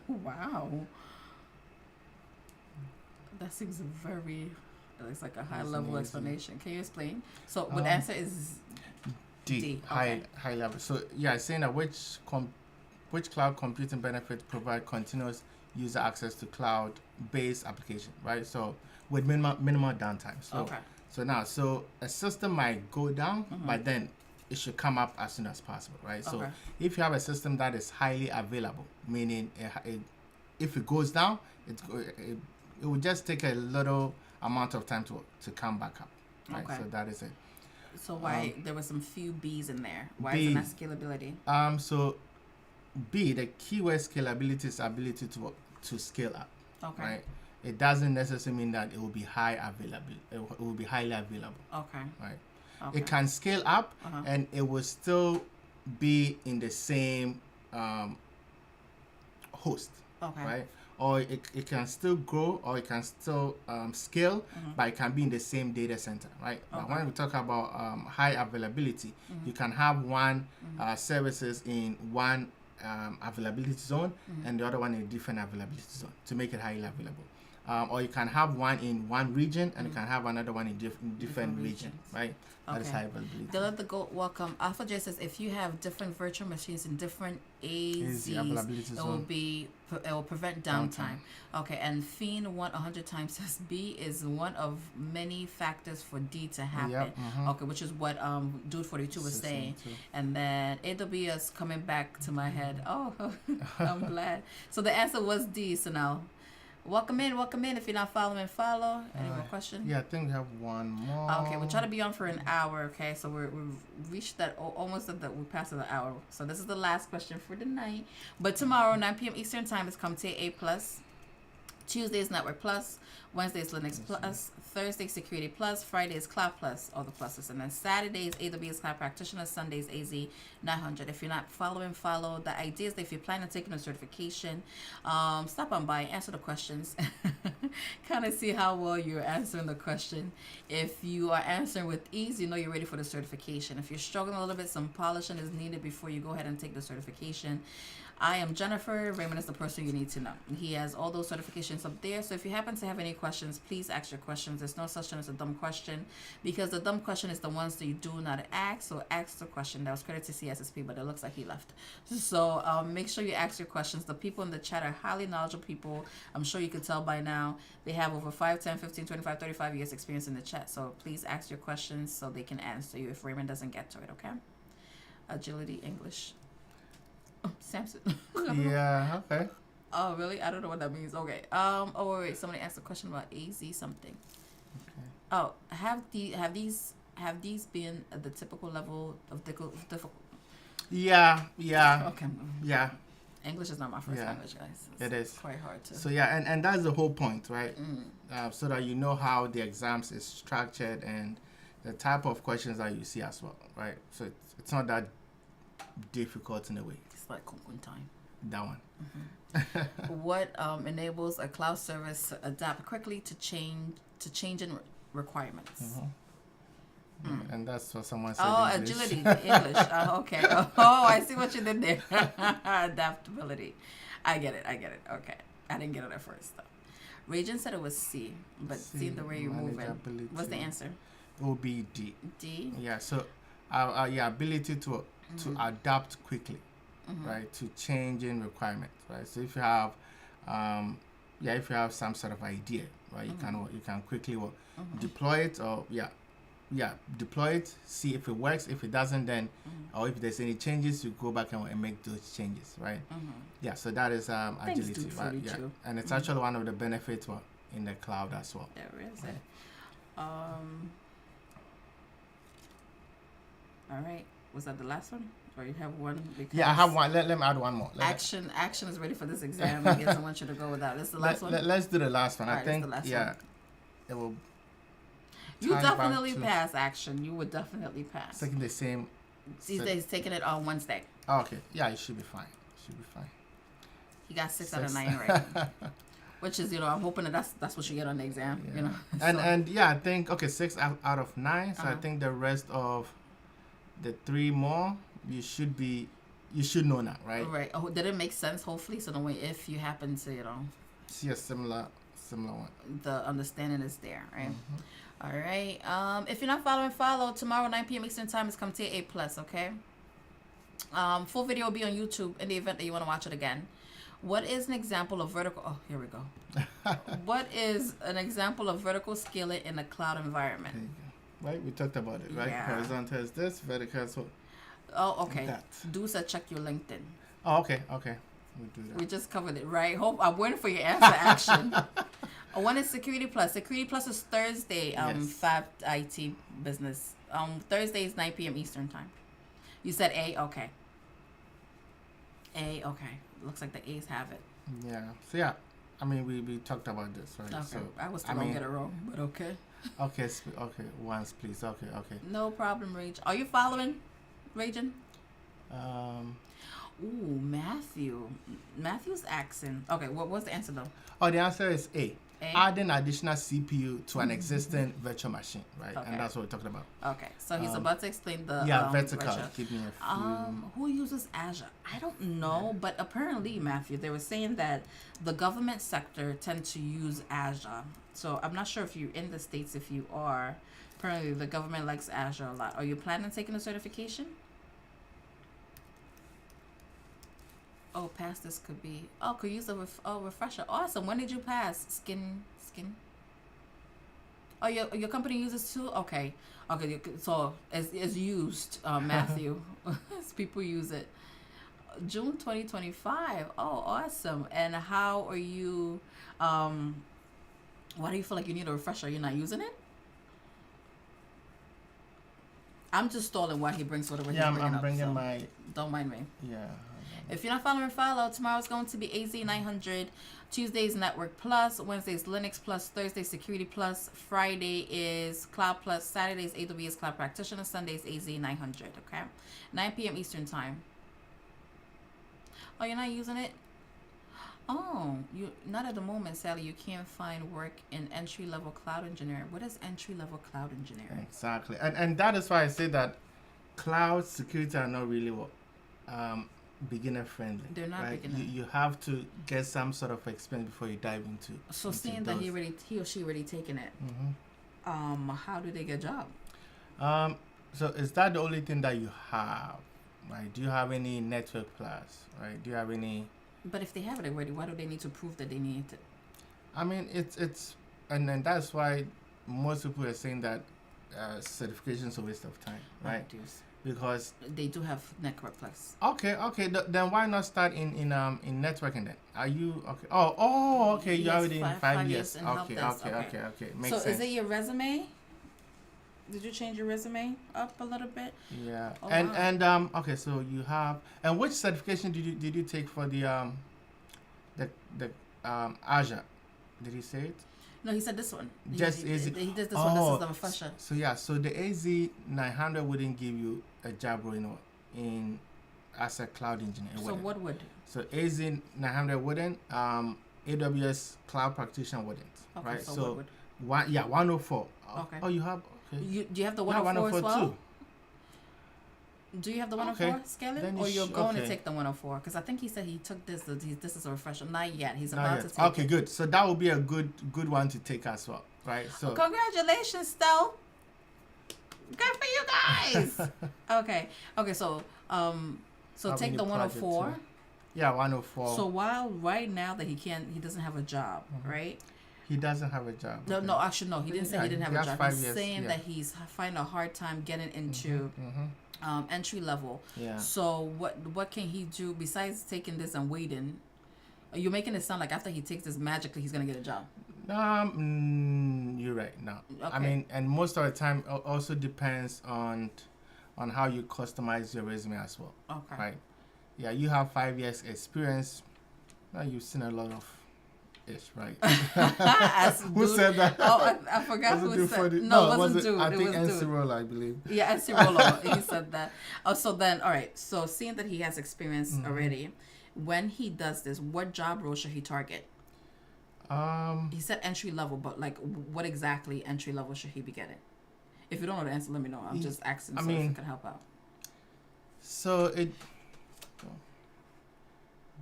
Speaker 1: Wow. That seems it's like a high level explanation. Can you explain? So the answer is D.
Speaker 2: Okay. High level. So yeah, saying that which cloud computing benefits provide continuous user access to cloud-based application, right? So with minimal downtime. So a system might go down, but then it should come up as soon as possible, right? So if you have a system that is highly available, meaning if it goes down, it will just take a little amount of time to come back up, right? So that is it.
Speaker 1: So why there were some few B's in there? Why is it not scalability?
Speaker 2: So B, the keyword scalability is ability to scale up.
Speaker 1: Okay.
Speaker 2: Right. It doesn't necessarily mean that it will be high available. It will be highly available.
Speaker 1: Okay.
Speaker 2: Right.
Speaker 1: Okay.
Speaker 2: It can scale up, and it will still be in the same host.
Speaker 1: Okay.
Speaker 2: Right. Or it can still grow, or it can still scale, but it can be in the same data center, right? But when we talk about high availability, you can have one services in one availability zone and the other one in a different availability zone to make it highly available. Or you can have one in one region and you can have another one in different regions, right? That is high availability.
Speaker 1: They let the go welcome. Alpha J says if you have different virtual machines in different AZs, it will prevent downtime. Okay, and Fiend 100 times says B is one of many factors for D to happen. Okay, which is what Dude 42 was saying. And then AWS coming back to my head. Oh, I'm glad. So the answer was D. So now, welcome in. If you're not following, follow. Any more questions?
Speaker 2: Yeah, I think we have one more.
Speaker 1: Okay, we're trying to be on for an hour. Okay, so we've reached that almost we passed the hour. So this is the last question for the night. But tomorrow, 9 p.m. Eastern time is Comte A+. Tuesday is Network Plus. Wednesday is Linux Plus. Thursday Security Plus. Friday is Cloud Plus. All the pluses. And then Saturday is AWS Cloud Practitioner. Sunday is AZ-900. If you're not following, follow. The idea is that if you plan on taking a certification, stop on by, answer the questions. Kind of see how well you're answering the question. If you are answering with ease, you know you're ready for the certification. If you're struggling a little bit, some polishing is needed before you go ahead and take the certification. I am Jennifer. Raymond is the person you need to know. He has all those certifications up there. So if you happen to have any questions, please ask your questions. There's no such thing as a dumb question, because the dumb question is the ones that you do not ask. So ask the question. That was credit to CSSP, but it looks like he left. So make sure you ask your questions. The people in the chat are highly knowledgeable people. I'm sure you can tell by now. They have over 5, 10, 15, 25, 35 years experience in the chat. So please ask your questions so they can answer you if Raymond doesn't get to it, okay? Agility, English. Oh, Samson.
Speaker 2: Yeah. Okay.
Speaker 1: Oh, really? I don't know what that means. Okay. Oh, wait. Somebody asked a question about AZ something.
Speaker 2: Okay.
Speaker 1: Oh, have these been at the typical level of difficult?
Speaker 2: Yeah. Yeah.
Speaker 1: Okay.
Speaker 2: Yeah.
Speaker 1: English is not my first
Speaker 2: Yeah.
Speaker 1: language, guys.
Speaker 2: It is
Speaker 1: quite hard to.
Speaker 2: So yeah, and that's the whole point, right?
Speaker 1: Mm.
Speaker 2: So that you know how the exams is structured and the type of questions that you see as well, right? So it's not that difficult in a way.
Speaker 1: It's like Cocoon time.
Speaker 2: That one.
Speaker 1: What enables a cloud service to adapt quickly to changing requirements?
Speaker 2: And that's what someone said.
Speaker 1: Oh,
Speaker 2: in English.
Speaker 1: agility, English. Okay. Oh, I see what you did there. Adaptability. I get it. Okay. I didn't get it at first, though. Regent said it was C, but seeing the way you're moving. What's the answer?
Speaker 2: It will be D.
Speaker 1: D?
Speaker 2: Yeah, so ability to adapt quickly, right, to changing requirements, right? So if you have, if you have some sort of idea, right, you can quickly deploy it or deploy it, see if it works. If it doesn't, then or if there's any changes, you go back and make those changes, right? Yeah, so that is agility, right? Yeah, and it's actually one of the benefits in the cloud as well.
Speaker 1: There is it. All right. Was that the last one? Or you have one?
Speaker 2: Yeah, I have one. Let me add one more.
Speaker 1: Action is ready for this exam. I guess I want you to go with that. This is the last one?
Speaker 2: Let's do the last one.
Speaker 1: All
Speaker 2: I
Speaker 1: right,
Speaker 2: think,
Speaker 1: the last
Speaker 2: one.
Speaker 1: One.
Speaker 2: It will.
Speaker 1: You definitely pass action. You would definitely pass.
Speaker 2: Taking the same.
Speaker 1: These days, taking it on Wednesday.
Speaker 2: Oh, okay. Yeah, it should be fine.
Speaker 1: He got 6 out of 9 right. Which is, I'm hoping that's what you get on the exam.
Speaker 2: Yeah. And I think 6 out of 9. So I think the rest of the 3 more you should know now, right?
Speaker 1: Right. Oh, did it make sense? Hopefully, so the way if you happen to
Speaker 2: see a similar one,
Speaker 1: the understanding is there, right? All right. If you're not following, follow. Tomorrow 9 p.m. Eastern Time is CompTIA A+. Okay. Full video will be on YouTube in the event that you want to watch it again. What is an example of vertical? Oh, here we go. What is an example of vertical scaling in a cloud environment?
Speaker 2: Right, we talked about it, right?
Speaker 1: Yeah.
Speaker 2: Horizontal is this, vertical is what?
Speaker 1: Oh, okay. Do so check your LinkedIn.
Speaker 2: Oh, okay. We do that.
Speaker 1: We just covered it, right? Hope I'm waiting for your answer. Action. One is Security Plus. Security Plus is Thursday. Fab IT business. Thursday is 9 p.m. Eastern Time. You said A. Okay. A. Okay. Looks like the A's have it.
Speaker 2: Yeah. So I mean we talked about this, right?
Speaker 1: Okay.
Speaker 2: So
Speaker 1: I was still gonna get it wrong, but okay.
Speaker 2: Okay. Once, please. Okay.
Speaker 1: No problem, Rach. Are you following, Rajan? Ooh, Matthew's accent. Okay, what was the answer though?
Speaker 2: Oh, the answer is A. Adding additional CPU to an existing virtual machine, right?
Speaker 1: Okay.
Speaker 2: And that's what we're talking about.
Speaker 1: Okay, so he's about to explain the
Speaker 2: vertical.
Speaker 1: virtual.
Speaker 2: Give me a few.
Speaker 1: Who uses Azure? I don't know, but apparently, Matthew, they were saying that the government sector tend to use Azure. So I'm not sure if you're in the States. If you are, apparently the government likes Azure a lot. Are you planning on taking a certification? Oh, pass this could be. Oh, could use a refresher. Awesome. When did you pass? Skin. Oh, your company uses too. Okay. So it's used, Matthew. As people use it. June 2025. Oh, awesome. And how are you? Why do you feel like you need a refresher? You're not using it? I'm just stalling while he brings whatever he's bringing up.
Speaker 2: I'm bringing my.
Speaker 1: Don't mind me.
Speaker 2: Yeah.
Speaker 1: If you're not following, follow. Tomorrow's going to be AZ-900. Tuesday's Network Plus. Wednesday's Linux Plus. Thursday Security Plus. Friday is Cloud Plus. Saturday's AWS Cloud Practitioner. Sunday's AZ-900. Okay, 9 p.m. Eastern Time. Oh, you're not using it? Oh, you not at the moment, Sally. You can't find work in entry-level cloud engineering. What is entry-level cloud engineering?
Speaker 2: Exactly, and that is why I say that cloud security are not really beginner friendly.
Speaker 1: They're not
Speaker 2: right?
Speaker 1: beginner.
Speaker 2: You have to get some sort of experience before you dive into.
Speaker 1: So seeing that he or she already taken it, how do they get a job?
Speaker 2: So is that the only thing that you have? Right? Do you have any Network Plus? Right? Do you have any? But
Speaker 1: if they have it already, why do they need to prove that they need it?
Speaker 2: I mean, it's and then that's why most people are saying that certification is a waste of time, right? because
Speaker 1: They do have Network Plus.
Speaker 2: okay, then why not start in networking then? Are you okay? Okay. You
Speaker 1: Yes,
Speaker 2: already in 5 years.
Speaker 1: in help
Speaker 2: Okay,
Speaker 1: desk.
Speaker 2: okay. Makes
Speaker 1: So
Speaker 2: sense.
Speaker 1: is it your resume? Did you change your resume up a little bit?
Speaker 2: Yeah.
Speaker 1: Oh,
Speaker 2: and
Speaker 1: wow.
Speaker 2: okay, so you have, and which certification did you take for the Azure? Did he say it?
Speaker 1: No, he said this one.
Speaker 2: Just
Speaker 1: he,
Speaker 2: AZ.
Speaker 1: he did this one. This is the
Speaker 2: Oh,
Speaker 1: refresher.
Speaker 2: so yeah, so the AZ-900 wouldn't give you a job role, in as a cloud engineer. It
Speaker 1: So
Speaker 2: wouldn't.
Speaker 1: what would?
Speaker 2: So AZ-900 wouldn't. AWS cloud practitioner wouldn't.
Speaker 1: Okay,
Speaker 2: Right.
Speaker 1: so
Speaker 2: So
Speaker 1: what would?
Speaker 2: 104.
Speaker 1: Okay.
Speaker 2: Oh, you have. Okay.
Speaker 1: Do you have the
Speaker 2: You have
Speaker 1: 104 as well?
Speaker 2: too.
Speaker 1: Do you have the 104
Speaker 2: Okay.
Speaker 1: scaling?
Speaker 2: Then
Speaker 1: Or
Speaker 2: you
Speaker 1: you're going to
Speaker 2: okay.
Speaker 1: take the 104? Because I think he said he took this. This is a refresher. Not yet. He's
Speaker 2: Not
Speaker 1: about
Speaker 2: yet.
Speaker 1: to take
Speaker 2: Okay,
Speaker 1: it.
Speaker 2: good. So that would be a good one to take as well, right? So
Speaker 1: Congratulations, Stel. Good for you guys. Okay. So
Speaker 2: How
Speaker 1: take
Speaker 2: many
Speaker 1: the 104.
Speaker 2: projects, yeah, 104.
Speaker 1: So while right now that he doesn't have a job, right?
Speaker 2: He doesn't have a job.
Speaker 1: No,
Speaker 2: okay.
Speaker 1: no, actually no. He didn't say
Speaker 2: Yeah,
Speaker 1: he didn't have
Speaker 2: he
Speaker 1: a
Speaker 2: has
Speaker 1: job.
Speaker 2: 5
Speaker 1: He's
Speaker 2: years,
Speaker 1: saying
Speaker 2: yeah.
Speaker 1: that he's finding a hard time getting into entry level.
Speaker 2: Yeah.
Speaker 1: So what can he do besides taking this and waiting? You're making it sound like after he takes this, magically he's gonna get a job.
Speaker 2: You're right. No, I
Speaker 1: Okay.
Speaker 2: mean, and most of the time also depends on how you customize your resume as well,
Speaker 1: Okay.
Speaker 2: right? Yeah, you have 5 years experience. Now you've seen a lot of ish, right? Who said that?
Speaker 1: Oh, I forgot
Speaker 2: Was it
Speaker 1: who
Speaker 2: Dude
Speaker 1: said.
Speaker 2: for the-
Speaker 1: No, it wasn't Dude.
Speaker 2: I
Speaker 1: It
Speaker 2: think
Speaker 1: was
Speaker 2: NC
Speaker 1: Dude.
Speaker 2: Roll, I believe.
Speaker 1: Yeah, NC Rollo. He said that. Oh, so then, all right. So seeing that he has experience already, when he does this, what job role should he target? He said entry level, but like, what exactly entry level should he be getting? If you don't know the answer, let me know. I'm just asking if it can help out.
Speaker 2: So it.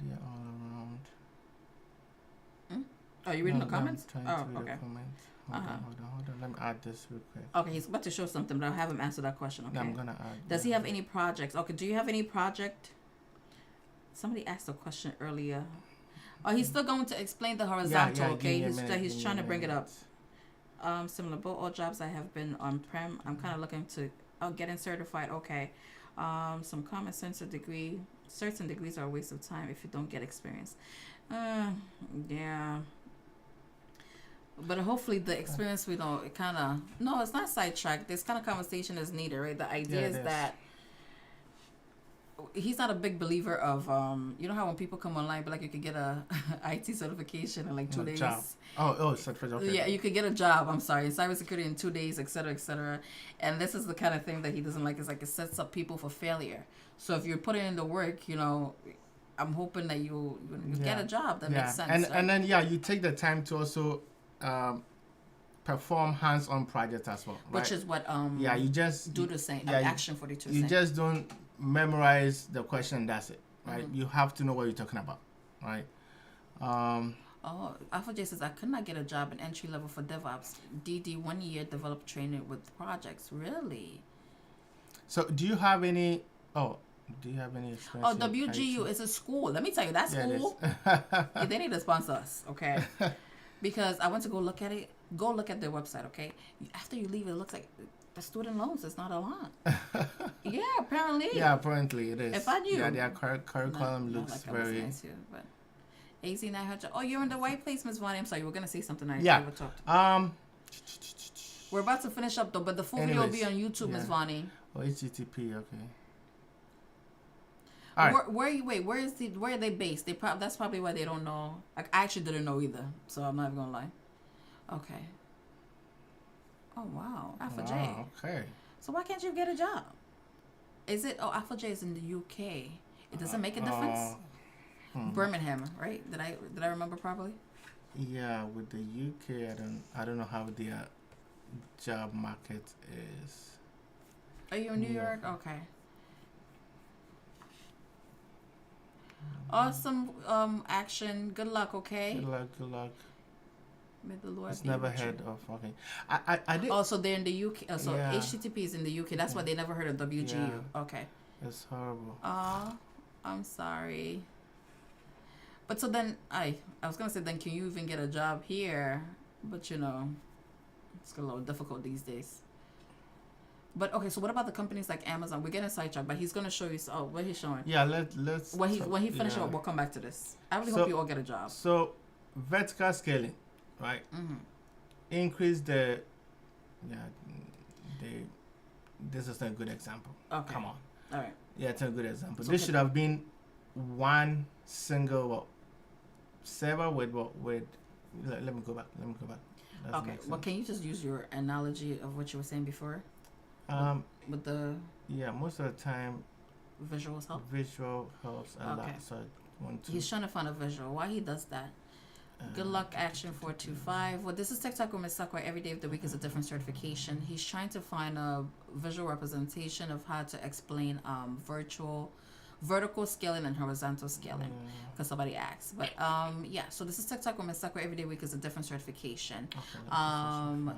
Speaker 2: They're all around.
Speaker 1: Oh, you reading
Speaker 2: No,
Speaker 1: the
Speaker 2: no, I'm
Speaker 1: comments?
Speaker 2: trying to
Speaker 1: Oh,
Speaker 2: read
Speaker 1: okay.
Speaker 2: the comments. Hold on. Let me add this real quick.
Speaker 1: Okay, he's about to show something, but I'll have him answer that question. Okay.
Speaker 2: No, I'm gonna add.
Speaker 1: Does he have any projects? Okay, do you have any project? Somebody asked a question earlier. Oh, he's still going to explain the horizontal, okay? He's trying to bring it up. Similar, both all jobs I have been on-prem. I'm kind of looking to getting certified. Okay. Some common sense degree. Certain degrees are a waste of time if you don't get experience. Yeah. But hopefully the experience it kind of no, it's not sidetracked. This kind of conversation is needed, right? The idea is that he's not a big believer of you know how when people come online, but like you could get a IT certification in like 2 days.
Speaker 2: Job. Oh, certification. Okay.
Speaker 1: Yeah, you could get a job. I'm sorry, in cybersecurity in 2 days, etc., etc. And this is the kind of thing that he doesn't like. Is like it sets up people for failure. So if you're putting in the work, I'm hoping that you get a job that makes sense.
Speaker 2: And then you take the time to also perform hands-on projects as well, right?
Speaker 1: Which is what
Speaker 2: you just
Speaker 1: do the same.
Speaker 2: Yeah,
Speaker 1: Action 42.
Speaker 2: You just don't memorize the question and that's it, right? You have to know what you're talking about, right?
Speaker 1: Oh, Alpha J says I could not get a job in entry level for DevOps. DD 1 year develop training with projects. Really?
Speaker 2: So do you have any? Oh, do you have any experience?
Speaker 1: Oh, WGU is a school. Let me tell you, that school. They need to sponsor us, okay? Because I went to go look at it. Go look at their website, okay? After you leave, it looks like the student loans is not a lot. Yeah, apparently.
Speaker 2: Yeah, apparently it is.
Speaker 1: If I knew.
Speaker 2: Yeah, their curriculum looks
Speaker 1: like
Speaker 2: very.
Speaker 1: Nice here, but AZ-900. Oh, you're in the right place, Ms. Vaughn. I'm sorry, you were gonna say something.
Speaker 2: Yeah.
Speaker 1: We're about to finish up though, but the full video will be on YouTube, Ms. Vaughn.
Speaker 2: Oh, HTTP. Okay. All right.
Speaker 1: Where are they based? That's probably why they don't know. I actually didn't know either, so I'm not even gonna lie. Okay. Oh wow, Alpha J.
Speaker 2: Okay.
Speaker 1: So why can't you get a job? Is it? Oh, Alpha J is in the UK. It doesn't make a difference. Birmingham, right? Did I remember properly?
Speaker 2: Yeah, with the UK, I don't know how their job market is.
Speaker 1: Are you in New York? Okay. Awesome action. Good luck, okay?
Speaker 2: Good luck.
Speaker 1: May the Lord
Speaker 2: It's
Speaker 1: be
Speaker 2: never
Speaker 1: with you.
Speaker 2: heard of. Okay. I did.
Speaker 1: Oh, so they're in the UK. So
Speaker 2: Yeah.
Speaker 1: HTTP is in the UK. That's why they never heard of WGU.
Speaker 2: Yeah.
Speaker 1: Okay.
Speaker 2: It's horrible.
Speaker 1: Oh, I'm sorry. But so then, I was gonna say, then can you even get a job here? But it's a little difficult these days. But okay, so what about the companies like Amazon? We're getting sidetracked, but he's gonna show you. Oh, what he's showing.
Speaker 2: Yeah, let's.
Speaker 1: When he finishes, we'll come back to this. I really
Speaker 2: So-
Speaker 1: hope you all get a job.
Speaker 2: So, vertical scaling, right?
Speaker 1: Mm-hmm.
Speaker 2: Increase the. Yeah, the. This is a good example.
Speaker 1: Okay.
Speaker 2: Come on.
Speaker 1: All right.
Speaker 2: Yeah, it's a good example.
Speaker 1: So
Speaker 2: This
Speaker 1: can-
Speaker 2: should have been one single server with what with. Let me go back. Doesn't
Speaker 1: Okay.
Speaker 2: make
Speaker 1: Well,
Speaker 2: sense.
Speaker 1: can you just use your analogy of what you were saying before with the
Speaker 2: Yeah, most of the time
Speaker 1: visuals help?
Speaker 2: visual helps a
Speaker 1: Okay.
Speaker 2: lot. So I want to.
Speaker 1: He's trying to find a visual. Why he does that? Good luck, Action 425. Well, this is Tech Talk with Ms. Sakurai. Every day of the week is a different certification. He's trying to find a visual representation of how to explain vertical scaling and horizontal scaling, because somebody asked. But yeah, so this is Tech Talk with Ms. Sakurai. Every day week is a different certification.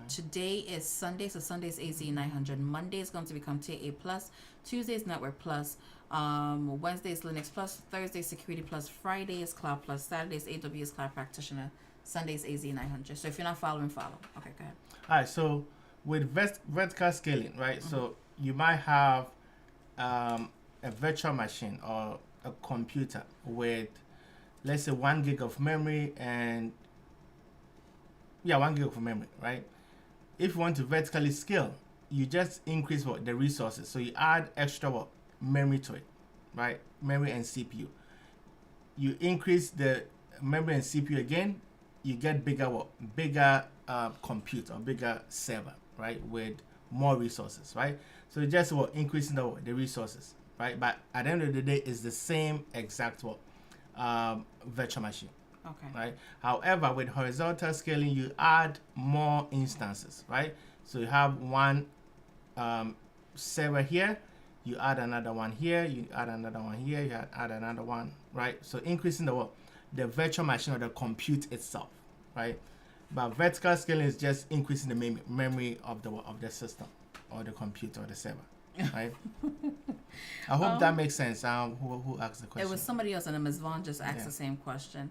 Speaker 1: Today is Sunday, so Sunday is AZ-900. Monday is going to become TA Plus. Tuesday is Network Plus. Wednesday is Linux Plus. Thursday is Security Plus. Friday is Cloud Plus. Saturday is AWS Cloud Practitioner. Sunday is AZ-900. So if you're not following, follow. Okay, go ahead.
Speaker 2: All right. So with vertical scaling, right? So you might have a virtual machine or a computer with, let's say, 1 gig of memory and 1 gig of memory, right? If you want to vertically scale, you just increase the resources. So you add extra memory to it, right? Memory and CPU. You increase the memory and CPU again, you get bigger compute or bigger server, right? With more resources, right? So just increasing the resources, right? But at the end of the day, it's the same exact virtual machine.
Speaker 1: Okay.
Speaker 2: Right. However, with horizontal scaling, you add more instances, right? So you have one server here, you add another one here, you add another one here, you add another one, right? So increasing the virtual machine or the compute itself, right? But vertical scaling is just increasing the memory of the system or the computer or the server, right? I hope that makes sense. Who asked the question?
Speaker 1: It was somebody else, and then Ms. Vaughn just asked the same question.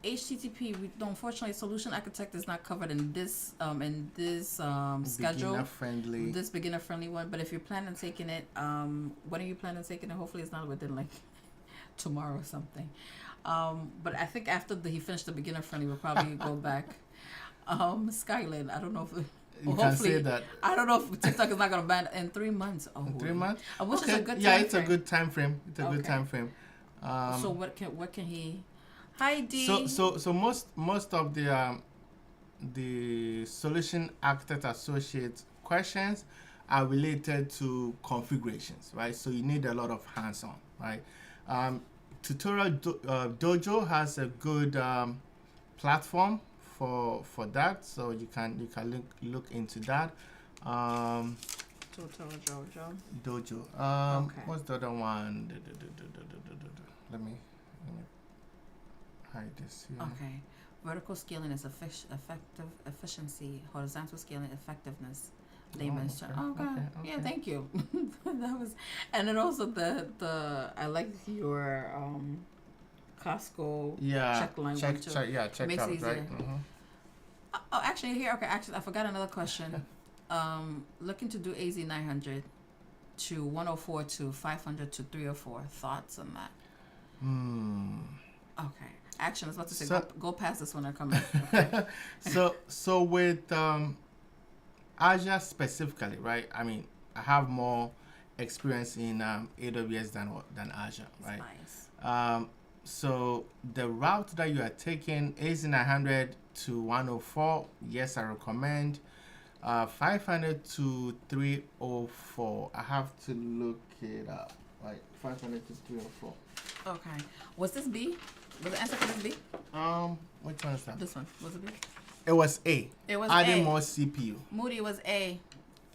Speaker 1: HTTP, unfortunately, solution architect is not covered in this schedule.
Speaker 2: Beginner-friendly.
Speaker 1: This beginner-friendly one. But if you're planning on taking it, when are you planning on taking it? Hopefully, it's not within like tomorrow or something. But I think after he finished the beginner-friendly, we'll probably go back. Skyline, I don't know if.
Speaker 2: You can say that.
Speaker 1: I don't know if TikTok is not going to ban in 3 months. Oh,
Speaker 2: in 3 months?
Speaker 1: Which is a good time
Speaker 2: Yeah, it's
Speaker 1: frame.
Speaker 2: a good time frame. It's a good time frame.
Speaker 1: So what can he? Hi D.
Speaker 2: So most of the solution architect associate questions are related to configurations, right? So you need a lot of hands-on, right? Tutorial Dojo has a good platform for that, so you can look into that.
Speaker 1: Tutorial
Speaker 2: Dojo.
Speaker 1: Okay.
Speaker 2: What's the other one? Let me hide this here.
Speaker 1: Okay. Vertical scaling is efficiency. Horizontal scaling, effectiveness. Layman's term. Okay. Yeah, thank you. That was, and then also the I like your Costco checkline one too.
Speaker 2: Check
Speaker 1: Makes
Speaker 2: out,
Speaker 1: it
Speaker 2: right?
Speaker 1: easier. Oh, actually, here. Okay, actually, I forgot another question. Looking to do AZ-900 to 104 to 500 to 304. Thoughts on that? Okay. Action. I was about to say, go past this one and come back. Okay.
Speaker 2: So with Azure specifically, right? I mean, I have more experience in AWS than Azure, right?
Speaker 1: Nice.
Speaker 2: So the route that you are taking, AZ-900 to 104, yes, I recommend. 500 to 304, I have to look it up. Right, 500 to 304.
Speaker 1: Okay. Was this B? Was the answer for this B?
Speaker 2: Which one is that?
Speaker 1: This one. Was it B?
Speaker 2: It was A.
Speaker 1: It was
Speaker 2: adding
Speaker 1: A.
Speaker 2: more CPU.
Speaker 1: Moody was A.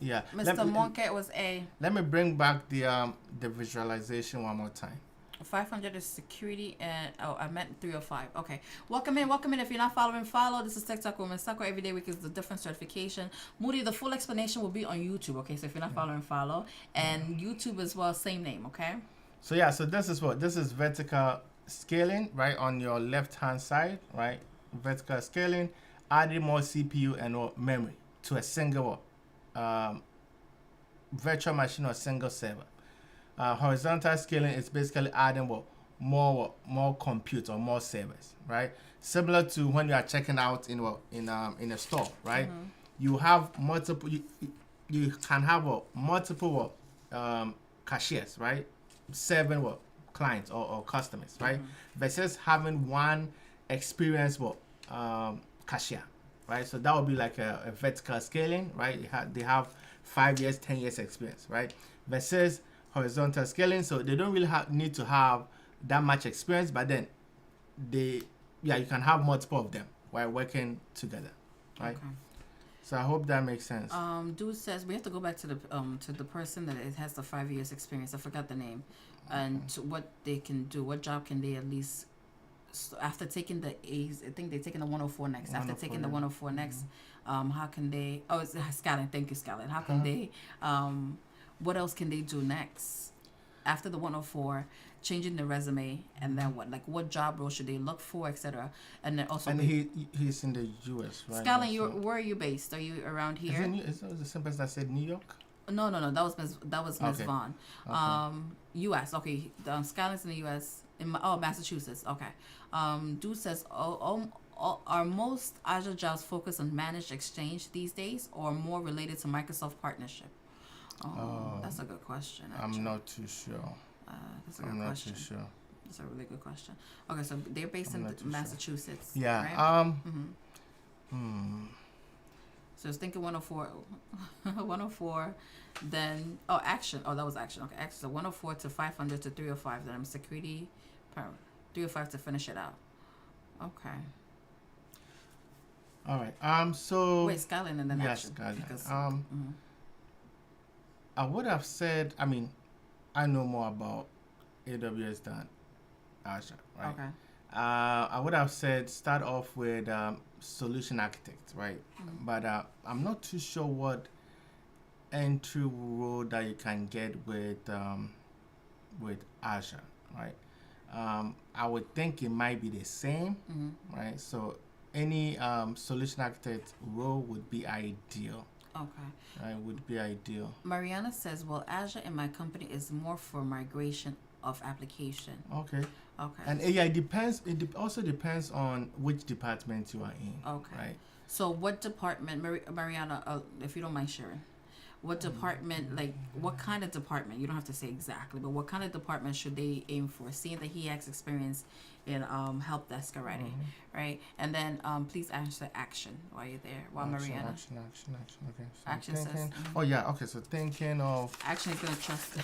Speaker 2: Yeah.
Speaker 1: Mr. Monket was A.
Speaker 2: Let me bring back the visualization one more time.
Speaker 1: 500 is security, and I meant 305. Okay, welcome in. If you're not following, follow. This is Tech Talk with Ms. Sakurai. Every day week is the different certification. Moody, the full explanation will be on YouTube. Okay, so if you're not following, follow, and YouTube as well, same name. Okay.
Speaker 2: So this is vertical scaling, right, on your left hand side, right? Vertical scaling, adding more CPU and more memory to a single virtual machine or single server. Horizontal scaling is basically adding more compute or more servers, right? Similar to when you are checking out in a store, right? You have multiple. You can have multiple cashiers, right? Serving clients or customers, right? Versus having one experienced cashier, right? So that would be like a vertical scaling, right? They have 5 years, 10 years experience, right? Versus horizontal scaling, so they don't really need to have that much experience, but then you can have multiple of them while working together, right?
Speaker 1: Okay.
Speaker 2: So I hope that makes sense.
Speaker 1: Dude says we have to go back to the person that it has the 5 years experience. I forgot the name, and what they can do. What job can they at least after taking the A's? I think they're taking the 104 next. After taking the 104 next, how can they? Oh, it's Skyline. Thank you, Skyline. How can they? What else can they do next after the 104? Changing the resume, and then what? Like what job role should they look for, etc. And then also.
Speaker 2: And he's in the U.S., right?
Speaker 1: Skyline, where are you based? Are you around here?
Speaker 2: Is it the same person that said New York?
Speaker 1: No. That was Ms. Vaughn.
Speaker 2: Okay.
Speaker 1: U.S. Okay. Skyline's in the U.S. Massachusetts. Okay. Dude says, are most Azure jobs focused on managed exchange these days, or more related to Microsoft partnership? That's a good question. Actually.
Speaker 2: I'm not too sure.
Speaker 1: That's a good question.
Speaker 2: Not too sure.
Speaker 1: That's a really good question. Okay, so they're based in Massachusetts.
Speaker 2: Sure. Yeah.
Speaker 1: Right? So I was thinking 104, 104, then action. Oh, that was action. Okay, action. So 104 to 500 to 305. Then I'm security, 305 to finish it out. Okay.
Speaker 2: All right. So
Speaker 1: wait, Skyline and then
Speaker 2: yes,
Speaker 1: action.
Speaker 2: Skyline.
Speaker 1: Because,
Speaker 2: I would have said. I mean, I know more about AWS than Azure, right?
Speaker 1: Okay.
Speaker 2: I would have said start off with solution architect, right? But I'm not too sure what entry role that you can get with Azure, right? I would think it might be the same, right? So any solution architect role would be ideal.
Speaker 1: Okay.
Speaker 2: Right, would be ideal.
Speaker 1: Mariana says, well, Azure in my company is more for migration of application.
Speaker 2: Okay.
Speaker 1: Okay.
Speaker 2: And it depends. Also depends on which department you are in.
Speaker 1: Okay.
Speaker 2: Right.
Speaker 1: So what department, Mariana, if you don't mind sharing, what department, like what kind of department, you don't have to say exactly, but what kind of department should they aim for, seeing that he has experience in help desk already, right? And then please answer action while you're there, while Mariana.
Speaker 2: Action. Okay. So
Speaker 1: action says.
Speaker 2: Oh yeah. Okay. So thinking of.
Speaker 1: Action is gonna trust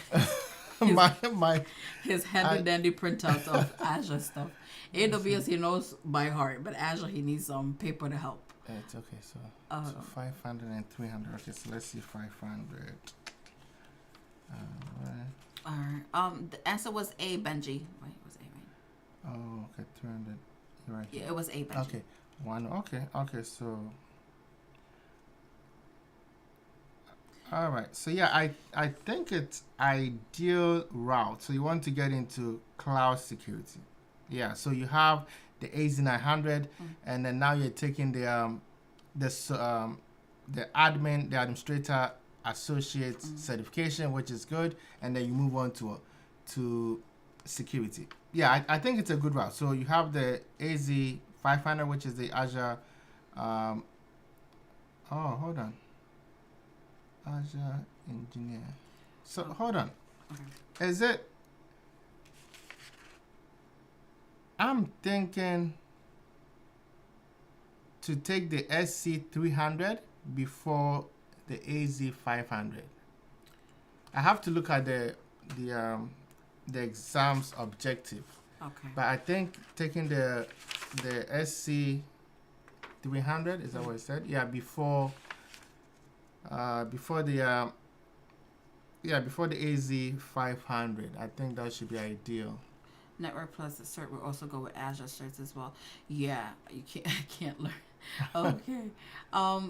Speaker 1: his handy dandy printout of Azure stuff. AWS he knows by heart, but Azure he needs some paper to help.
Speaker 2: It's okay. So 500 and 300. Okay. So let's see 500.
Speaker 1: All right. The answer was A, Benji. Wait, it was A, right?
Speaker 2: Oh, okay. 300. You're right.
Speaker 1: Yeah, it was A, Benji.
Speaker 2: Okay. One. Okay. So. All right. So yeah, I think it's ideal route. So you want to get into cloud security. Yeah. So you have the AZ-900, and then now you're taking the admin, the administrator associate certification, which is good, and then you move on to security. Yeah, I think it's a good route. So you have the AZ-500, which is the Azure. Hold on. Azure engineer. So hold on. Okay. Is it? I'm thinking to take the SC300 before the AZ500. I have to look at the exam's objective.
Speaker 1: Okay.
Speaker 2: But I think taking the SC300, is that what it said? Yeah, before the AZ500. I think that should be ideal.
Speaker 1: Network Plus the cert will also go with Azure certs as well. Yeah, I can't learn. Okay.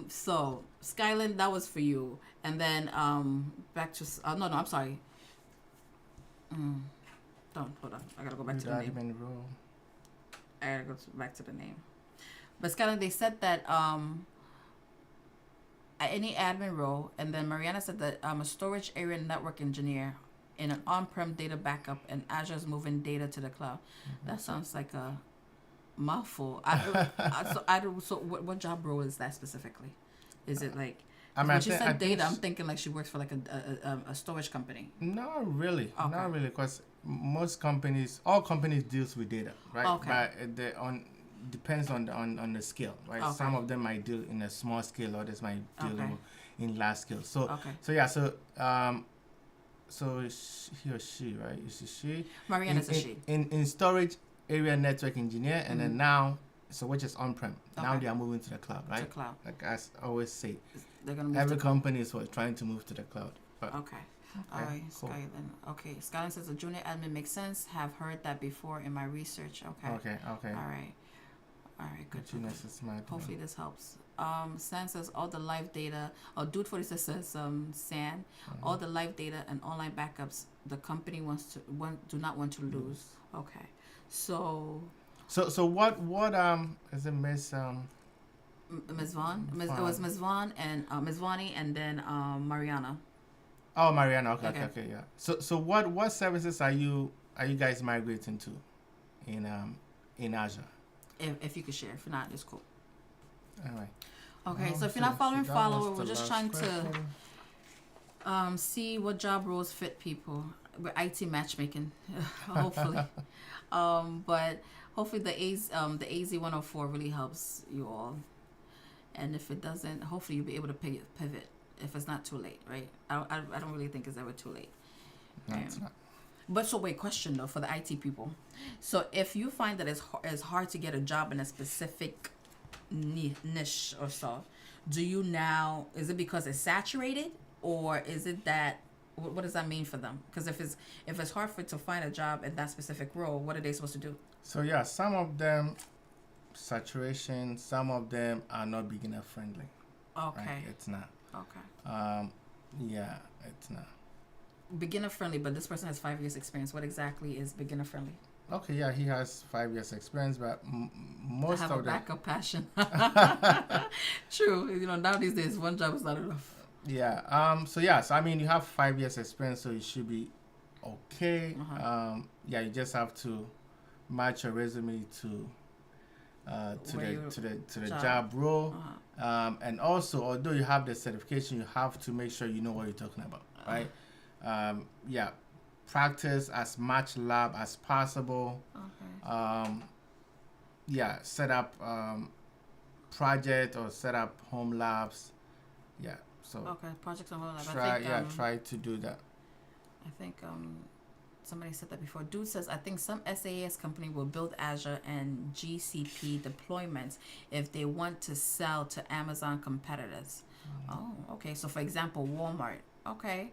Speaker 1: So Skyland, that was for you, and then back to no, I'm sorry. Don't hold on. I gotta go back to the name. I gotta go back to the name. But Skyland, they said that any admin role, and then Mariana said that a storage area network engineer in an on-prem data backup, and Azure's moving data to the cloud. That sounds like a mouthful. So what job role is that specifically? Is it like?
Speaker 2: I mean,
Speaker 1: When she said data, I'm thinking like she works for like a storage company.
Speaker 2: Not really,
Speaker 1: Okay.
Speaker 2: not really, because all companies deals with data, right?
Speaker 1: Okay.
Speaker 2: But depends on the scale, right?
Speaker 1: Okay.
Speaker 2: Some of them might deal in a small scale, others might deal
Speaker 1: Okay.
Speaker 2: in large scale. So
Speaker 1: Okay.
Speaker 2: so yeah, so he or she, right? Is it she?
Speaker 1: Mariana's a she.
Speaker 2: In storage area network engineer, and then now, so which is on-prem. Now
Speaker 1: Okay.
Speaker 2: they are moving to the cloud, right?
Speaker 1: To cloud.
Speaker 2: Like I always say,
Speaker 1: They're gonna move
Speaker 2: every
Speaker 1: to
Speaker 2: company is trying to move to the cloud. But
Speaker 1: Okay. All right,
Speaker 2: cool.
Speaker 1: Skyline. Okay, Skyline says a junior admin makes sense. Have heard that before in my research. Okay.
Speaker 2: Okay.
Speaker 1: All right. All right. Good.
Speaker 2: But you know, it's smart.
Speaker 1: Hopefully this helps. San says all the live data. Oh, Dude 46 says San, all the live data and online backups the company do not want to lose. Okay. So
Speaker 2: what is it, Miss
Speaker 1: Ms. Vaughn. It
Speaker 2: Vaughn.
Speaker 1: was Ms. Vaughn and Ms. Vaughny and then Mariana.
Speaker 2: Oh, Mariana. Okay,
Speaker 1: Okay.
Speaker 2: okay, yeah. So what services are you guys migrating to in Azure?
Speaker 1: If you could share. If not, it's cool.
Speaker 2: All right.
Speaker 1: Okay, so if you're not following, follow. We're just trying to see what job roles fit people. We're IT matchmaking, hopefully. But hopefully the AZ-104 really helps you all. And if it doesn't, hopefully you'll be able to pivot if it's not too late, right? I don't really think it's ever too late.
Speaker 2: No, it's not.
Speaker 1: But so wait, question though for the IT people. So if you find that it's hard to get a job in a specific niche or so, do you now, is it because it's saturated, or is it that, what does that mean for them? Because if it's hard for it to find a job in that specific role, what are they supposed to do?
Speaker 2: So yeah, some of them saturation, some of them are not beginner friendly.
Speaker 1: Okay.
Speaker 2: Right? It's not.
Speaker 1: Okay.
Speaker 2: Yeah, it's not.
Speaker 1: Beginner friendly, but this person has 5 years experience. What exactly is beginner friendly?
Speaker 2: Okay, yeah, he has 5 years experience, but most
Speaker 1: I have
Speaker 2: of
Speaker 1: a
Speaker 2: them.
Speaker 1: backup passion. True. Now these days, one job is not enough.
Speaker 2: Yeah. So I mean, you have 5 years experience, so you should be okay. Yeah, you just have to match your resume to the job role. And also, although you have the certification, you have to make sure you know what you're talking about, right? Yeah, practice as much lab as possible.
Speaker 1: Okay.
Speaker 2: Yeah, set up project or set up home labs. Yeah, so
Speaker 1: Okay, projects on home lab.
Speaker 2: try to do that.
Speaker 1: I think somebody said that before. Dude says, I think some SaaS company will build Azure and GCP deployments if they want to sell to Amazon competitors. Oh, okay. So, for example, Walmart. Okay.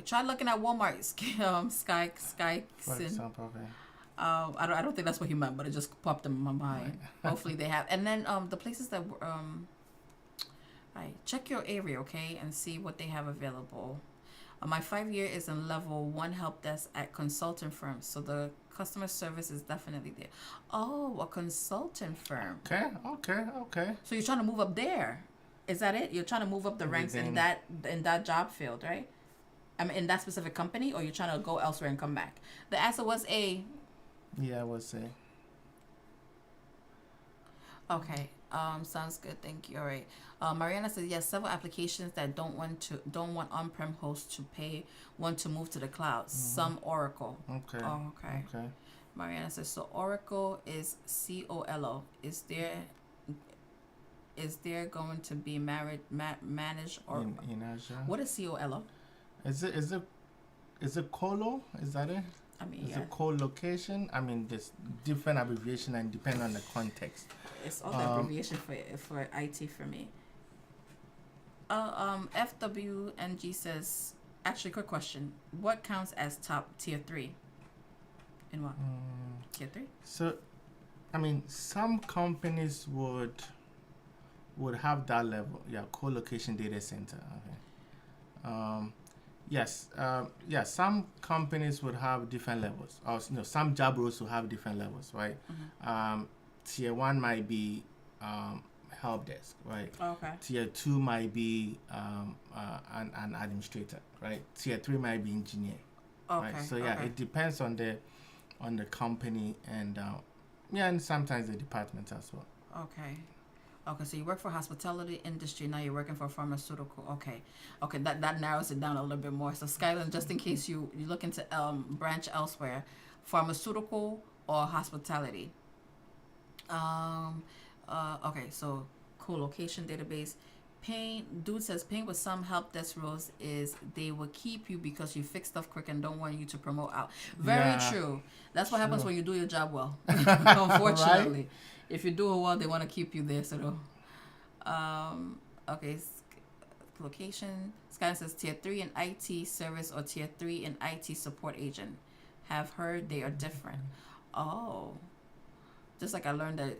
Speaker 1: Try looking at Walmart. Sky.
Speaker 2: For example, okay.
Speaker 1: I don't think that's what he meant, but it just popped in my mind.
Speaker 2: Right.
Speaker 1: Hopefully they have. And then the places that right, check your area, okay, and see what they have available. My 5 year is in level 1 help desk at consulting firms, so the customer service is definitely there. Oh, a consulting firm.
Speaker 2: Okay.
Speaker 1: So you're trying to move up there? Is that it? You're trying to move up the ranks in that job field, right? I mean, in that specific company, or you're trying to go elsewhere and come back? The answer was A.
Speaker 2: Yeah, I would say.
Speaker 1: Okay. Sounds good. Thank you. All right. Mariana says yes. Several applications that don't want on-prem hosts to pay want to move to the cloud. Some Oracle.
Speaker 2: Okay.
Speaker 1: Oh, okay.
Speaker 2: Okay.
Speaker 1: Mariana says so. Oracle is COLO. Is there going to be managed or
Speaker 2: in Azure?
Speaker 1: what is COLO?
Speaker 2: Is it colo? Is that it?
Speaker 1: I mean,
Speaker 2: Is
Speaker 1: yeah.
Speaker 2: it co-location? I mean, there's different abbreviation and depend on the context.
Speaker 1: It's all the abbreviation for IT for me. FWNG says, actually, quick question. What counts as top tier 3? In what? Tier 3?
Speaker 2: So, I mean, some companies would have that level. Yeah, co-location data center. Okay. Yes. Some companies would have different levels. Or some job roles will have different levels, right? Tier 1 might be help desk, right?
Speaker 1: Okay.
Speaker 2: Tier 2 might be an administrator, right? Tier 3 might be engineer,
Speaker 1: Okay.
Speaker 2: right? So yeah,
Speaker 1: Okay.
Speaker 2: it depends on the company and and sometimes the department as well.
Speaker 1: Okay. Okay, so you work for hospitality industry, now you're working for pharmaceutical. Okay. Okay, that narrows it down a little bit more. So Skyland, just in case you looking to branch elsewhere, pharmaceutical or hospitality. Okay, so co-location database. Dude says paying with some help desk roles is they will keep you because you fix stuff quick and don't want you to promote out. Very
Speaker 2: Yeah,
Speaker 1: true. That's what happens
Speaker 2: sure.
Speaker 1: when you do your job well. Unfortunately,
Speaker 2: Right?
Speaker 1: if you do it well, they want to keep you there. So, okay, location. Sky says tier 3 in IT service or tier 3 in IT support agent. Have heard they are different. Oh. Just like I learned that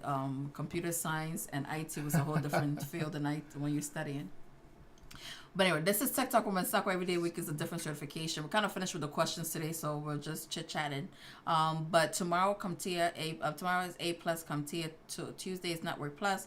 Speaker 1: computer science and IT was a whole different field than when you're studying. But anyway, this is Tech Talk with Masako. Every day week is a different certification. We're kind of finished with the questions today, so we're just chit-chatting. But tomorrow, tomorrow is A+, CompTIA. Tuesday is Network Plus.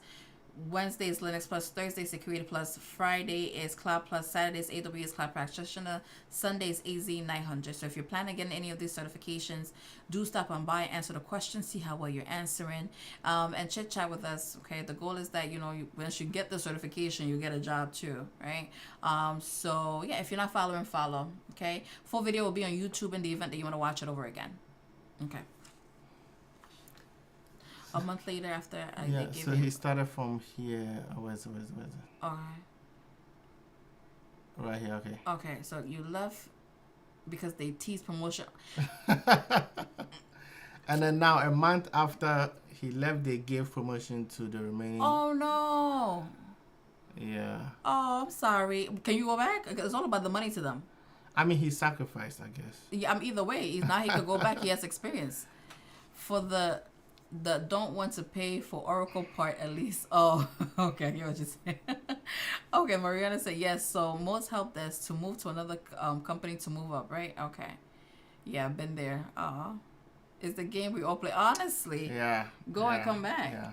Speaker 1: Wednesday is Linux Plus, Thursday is Security Plus, Friday is Cloud Plus, Saturday is AWS Cloud Practitioner, Sunday is AZ-900. So if you're planning on getting any of these certifications, do stop on by, answer the questions, see how well you're answering, and chit chat with us. Okay, the goal is that once you get the certification, you get a job too, right? So yeah, if you're not following, follow. Okay, full video will be on YouTube in the event that you want to watch it over again. Okay. A month later after
Speaker 2: Yeah, so he started from here. Where's it?
Speaker 1: Okay.
Speaker 2: Right here, okay.
Speaker 1: Okay, so you left because they teased promotion.
Speaker 2: And then now, a month after he left, they gave promotion to the remaining.
Speaker 1: Oh no.
Speaker 2: Yeah.
Speaker 1: Oh, I'm sorry. Can you go back? It's all about the money to them.
Speaker 2: I mean, he sacrificed, I guess.
Speaker 1: Yeah, either way. Now he could go back. He has experience. For the don't want to pay for Oracle part at least. Oh, okay. I hear what you're saying. Okay, Mariana said yes. So most help desk to move to another company to move up, right? Okay. Yeah, I've been there. It's the game we all play. Honestly.
Speaker 2: Yeah.
Speaker 1: Go and come back.
Speaker 2: Yeah.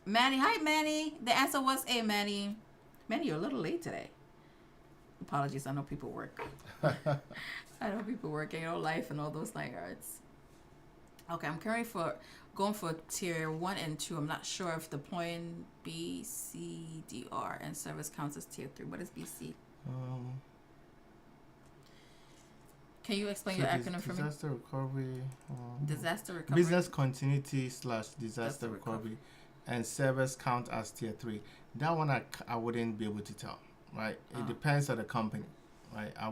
Speaker 1: Manny, hi Manny. The answer was A, Manny. Manny, you're a little late today. Apologies, I know people work. I know people work in your life and all those lifeguards. Okay, I'm currently going for tier 1 and 2. I'm not sure if deploying BCDR and service counts as tier 3. What is BC? Can you explain your acronym for me?
Speaker 2: Disaster recovery.
Speaker 1: Disaster recovery.
Speaker 2: Business continuity / disaster recovery. And service count as tier 3. That one I wouldn't be able to tell, right? It depends on the company, right? I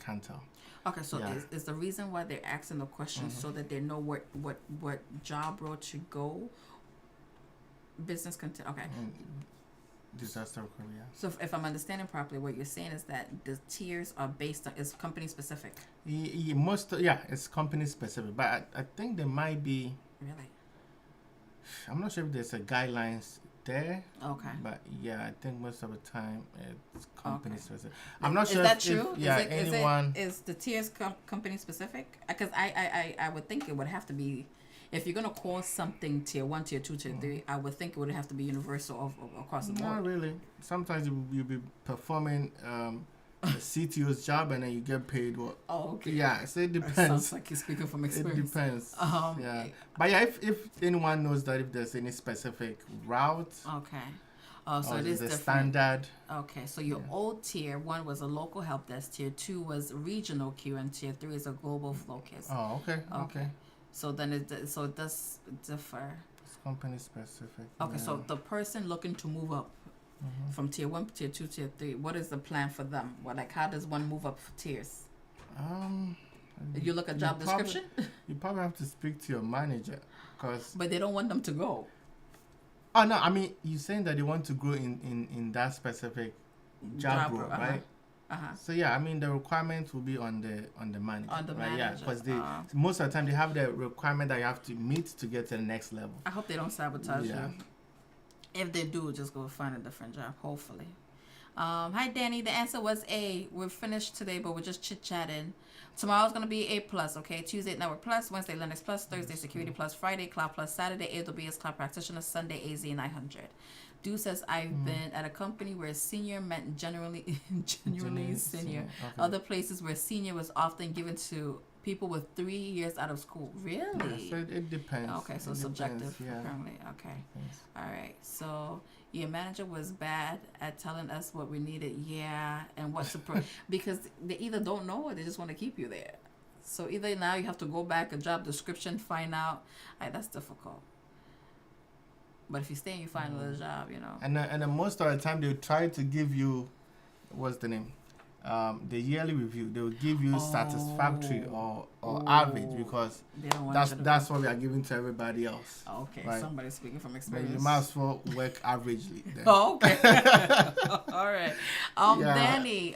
Speaker 2: can't tell.
Speaker 1: Okay, so is the reason why they're asking the question so that they know what job role to go? Business content. Okay.
Speaker 2: Disaster recovery. Yeah.
Speaker 1: So if I'm understanding properly, what you're saying is that the tiers are based on is company specific.
Speaker 2: It's company specific, but I think there might be.
Speaker 1: Really.
Speaker 2: I'm not sure if there's a guidelines there.
Speaker 1: Okay.
Speaker 2: But yeah, I think most of the time it's company specific. I'm not
Speaker 1: is
Speaker 2: sure.
Speaker 1: Is that true?
Speaker 2: Anyone
Speaker 1: is the tiers company specific? Because I would think it would have to be, if you're gonna call something tier 1, tier 2, tier 3, I would think it would have to be universal across the board.
Speaker 2: Not really. Sometimes you'll be performing a CTO's job and then you get paid what?
Speaker 1: Oh, okay.
Speaker 2: Yeah, so it depends.
Speaker 1: Sounds like you're speaking from experience.
Speaker 2: It depends. Yeah, but yeah, if anyone knows that if there's any specific route.
Speaker 1: Okay. So it is
Speaker 2: the
Speaker 1: different.
Speaker 2: Standard.
Speaker 1: Okay, so your old tier 1 was a local help desk, tier 2 was regional queue, and tier 3 is a global focus.
Speaker 2: Oh, okay.
Speaker 1: So then it does differ.
Speaker 2: It's company specific.
Speaker 1: Okay, so the person looking to move up from tier 1, tier 2, tier 3, what is the plan for them? How does one move up tiers? You look at job description?
Speaker 2: You probably have to speak to your manager,
Speaker 1: but they don't want them to go.
Speaker 2: Oh no, I mean you're saying that they want to grow in that specific job role, right? So yeah, I mean the requirements will be on the manager. On the manager. Yeah, because most of the time they have the requirement that you have to meet to get to the next level.
Speaker 1: I hope they don't sabotage you. If they do, just go find a different job, hopefully. Hi, Danny. The answer was A. We're finished today, but we're just chit-chatting. Tomorrow's going to be A+, plus, okay? Tuesday, Network Plus. Wednesday, Linux Plus. Thursday, Security Plus. Friday, Cloud Plus. Saturday, AWS Cloud Practitioner. Sunday, AZ-900. Du says, I've been at a company where senior meant genuinely senior.
Speaker 2: Okay.
Speaker 1: Other places where senior was often given to people with 3 years out of school. Really?
Speaker 2: Yeah, so it depends.
Speaker 1: Okay, so
Speaker 2: it
Speaker 1: subjective,
Speaker 2: depends, yeah.
Speaker 1: apparently. Okay.
Speaker 2: Depends.
Speaker 1: All right. So your manager was bad at telling us what we needed. Yeah, and what support because they either don't know or they just want to keep you there. So either now you have to go back a job description, find out. That's difficult. But if you stay and you find another job, you know.
Speaker 2: And then most of the time they'll try to give you, what's the name? The yearly review. They will give you satisfactory or average because
Speaker 1: They don't want
Speaker 2: that's what we are giving to everybody else.
Speaker 1: Okay,
Speaker 2: right?
Speaker 1: somebody's speaking from
Speaker 2: But
Speaker 1: experience.
Speaker 2: you might as well work averagely. Then.
Speaker 1: Oh, okay. All right.
Speaker 2: Yeah.
Speaker 1: Danny.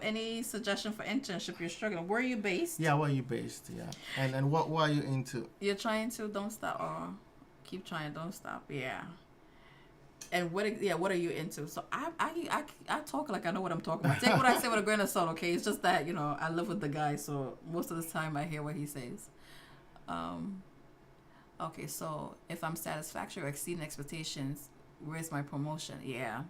Speaker 1: Any suggestion for internship? You're struggling. Where are you based?
Speaker 2: Yeah, where are you based? Yeah, and what are you into?
Speaker 1: You're trying to don't stop or keep trying, don't stop. Yeah. And what are you into? So I talk like I know what I'm talking about. Take what I say with a grain of salt, okay? It's just that, I live with the guy, so most of the time I hear what he says. Okay, so if I'm satisfactory or exceeding expectations, where's my promotion? Yeah.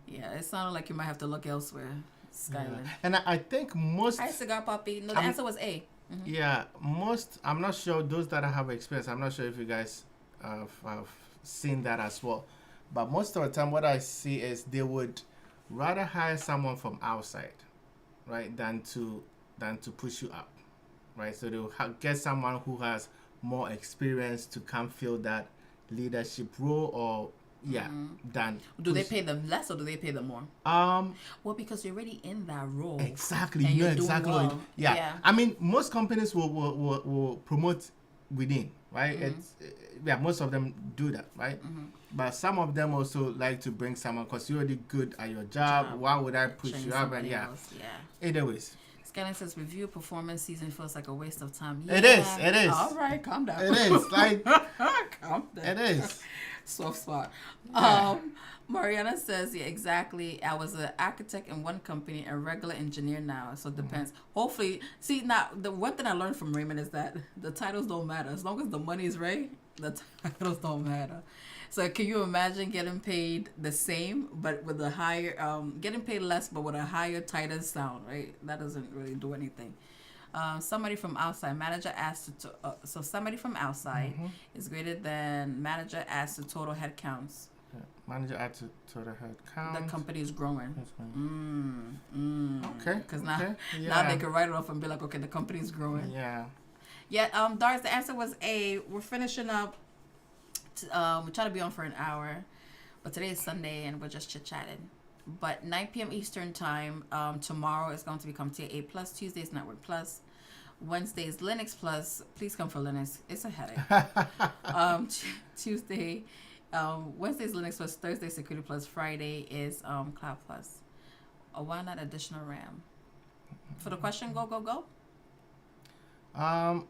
Speaker 1: It sounded like you might have to look elsewhere, Skyland.
Speaker 2: Yeah. And I think most...
Speaker 1: Hi, Cigar Puppy. No, the answer was A. Mm-hmm.
Speaker 2: Yeah, most... I'm not sure, those that have experience, I'm not sure if you guys have seen that as well. But most of the time what I see is they would rather hire someone from outside, right, than to push you up, right? So they'll get someone who has more experience to come fill that leadership role or... Yeah, than
Speaker 1: do they pay them less or do they pay them more? Well, because you're already in that role.
Speaker 2: Exactly.
Speaker 1: And
Speaker 2: You know
Speaker 1: you're doing
Speaker 2: exactly.
Speaker 1: well.
Speaker 2: Yeah. I mean, most companies will promote within, right? Most of them do that, right? But some of them also like to bring someone because you're already good at your job. Why would I push you up? And either ways.
Speaker 1: Scanning says review performance season feels like a waste of time.
Speaker 2: It is.
Speaker 1: All right, calm down.
Speaker 2: It is like
Speaker 1: calm down.
Speaker 2: It is.
Speaker 1: Soft spot.
Speaker 2: Yeah.
Speaker 1: Mariana says, yeah, exactly. I was an architect in one company and regular engineer now. So it depends. Hopefully, see, now, the one thing I learned from Raymond is that the titles don't matter. As long as the money is right, the titles don't matter. So can you imagine getting paid the same, but with a higher, getting paid less, but with a higher title sound, right? That doesn't really do anything. Somebody from outside, manager asked so somebody from outside is greater than manager adds to total head counts.
Speaker 2: Yeah. Manager adds to total head count.
Speaker 1: The company is growing.
Speaker 2: Okay.
Speaker 1: Because now they can write it off and be like, okay, the company is growing.
Speaker 2: Yeah.
Speaker 1: Yeah. Doris, the answer was A. We're finishing up. We try to be on for an hour, but today is Sunday and we're just chit chatting. But 9 p.m. Eastern time, tomorrow is going to become Tier A+, Tuesday is Network Plus, Wednesday is Linux Plus. Please come for Linux. It's a headache. Tuesday, Wednesday is Linux Plus, Thursday Security Plus, Friday is Cloud Plus. Why not additional RAM? For the question, go.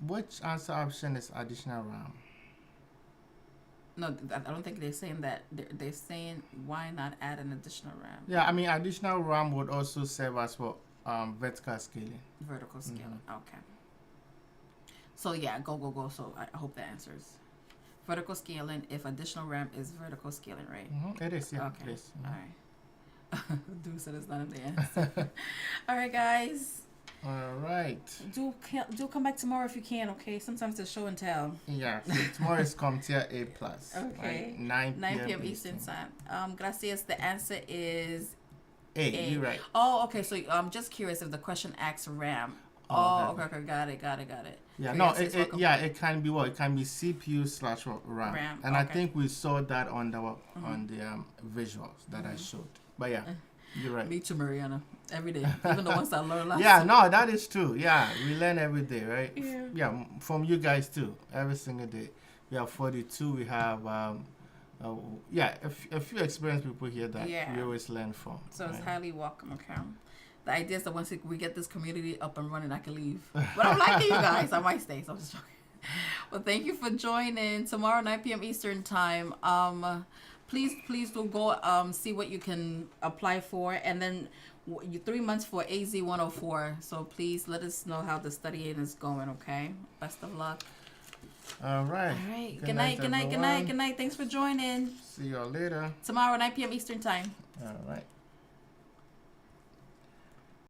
Speaker 2: Which answer option is additional RAM?
Speaker 1: No, I don't think they're saying that. They're saying why not add an additional RAM?
Speaker 2: Yeah, I mean additional RAM would also serve as for vertical scaling.
Speaker 1: Vertical scaling. Okay. So yeah, go. So I hope that answers. Vertical scaling. If additional RAM is vertical scaling, right?
Speaker 2: It is. Yeah.
Speaker 1: Okay.
Speaker 2: It is.
Speaker 1: All right. Dude said it's not in the answer. All right, guys.
Speaker 2: All right.
Speaker 1: Do come back tomorrow if you can, okay? Sometimes it's show and tell.
Speaker 2: Yeah. So tomorrow is CompTIA A+.
Speaker 1: Okay.
Speaker 2: Right? 9
Speaker 1: p.m. Eastern time. Gracias. The answer is
Speaker 2: A. You're right.
Speaker 1: Oh, okay. So I'm just curious if the question asks RAM. Oh, okay. Got it.
Speaker 2: Yeah.
Speaker 1: Okay,
Speaker 2: No.
Speaker 1: it
Speaker 2: can be what? It can be CPU/RAM. And I think we saw that on the visuals that I showed. But yeah. You're right.
Speaker 1: Me too, Mariana. Every day. Even the ones I learned last
Speaker 2: Yeah, no, that is true. Yeah, we learn every day, right?
Speaker 1: Yeah.
Speaker 2: From you guys too. Every single day. We have 42. We have, a few experienced people here that we always learn from.
Speaker 1: So it's highly welcome, okay? The idea is that once we get this community up and running, I can leave. But I'm liking you guys. I might stay, so I'm just joking. Well, thank you for joining. Tomorrow, 9 p.m. Eastern time. please do go see what you can apply for, and then 3 months for AZ-104. So please let us know how the studying is going. Okay. Best of luck.
Speaker 2: All right.
Speaker 1: All right. Good night. Good night. Good night. Good night. Thanks for joining.
Speaker 2: See y'all later.
Speaker 1: Tomorrow 9 p.m. Eastern time.
Speaker 2: All right.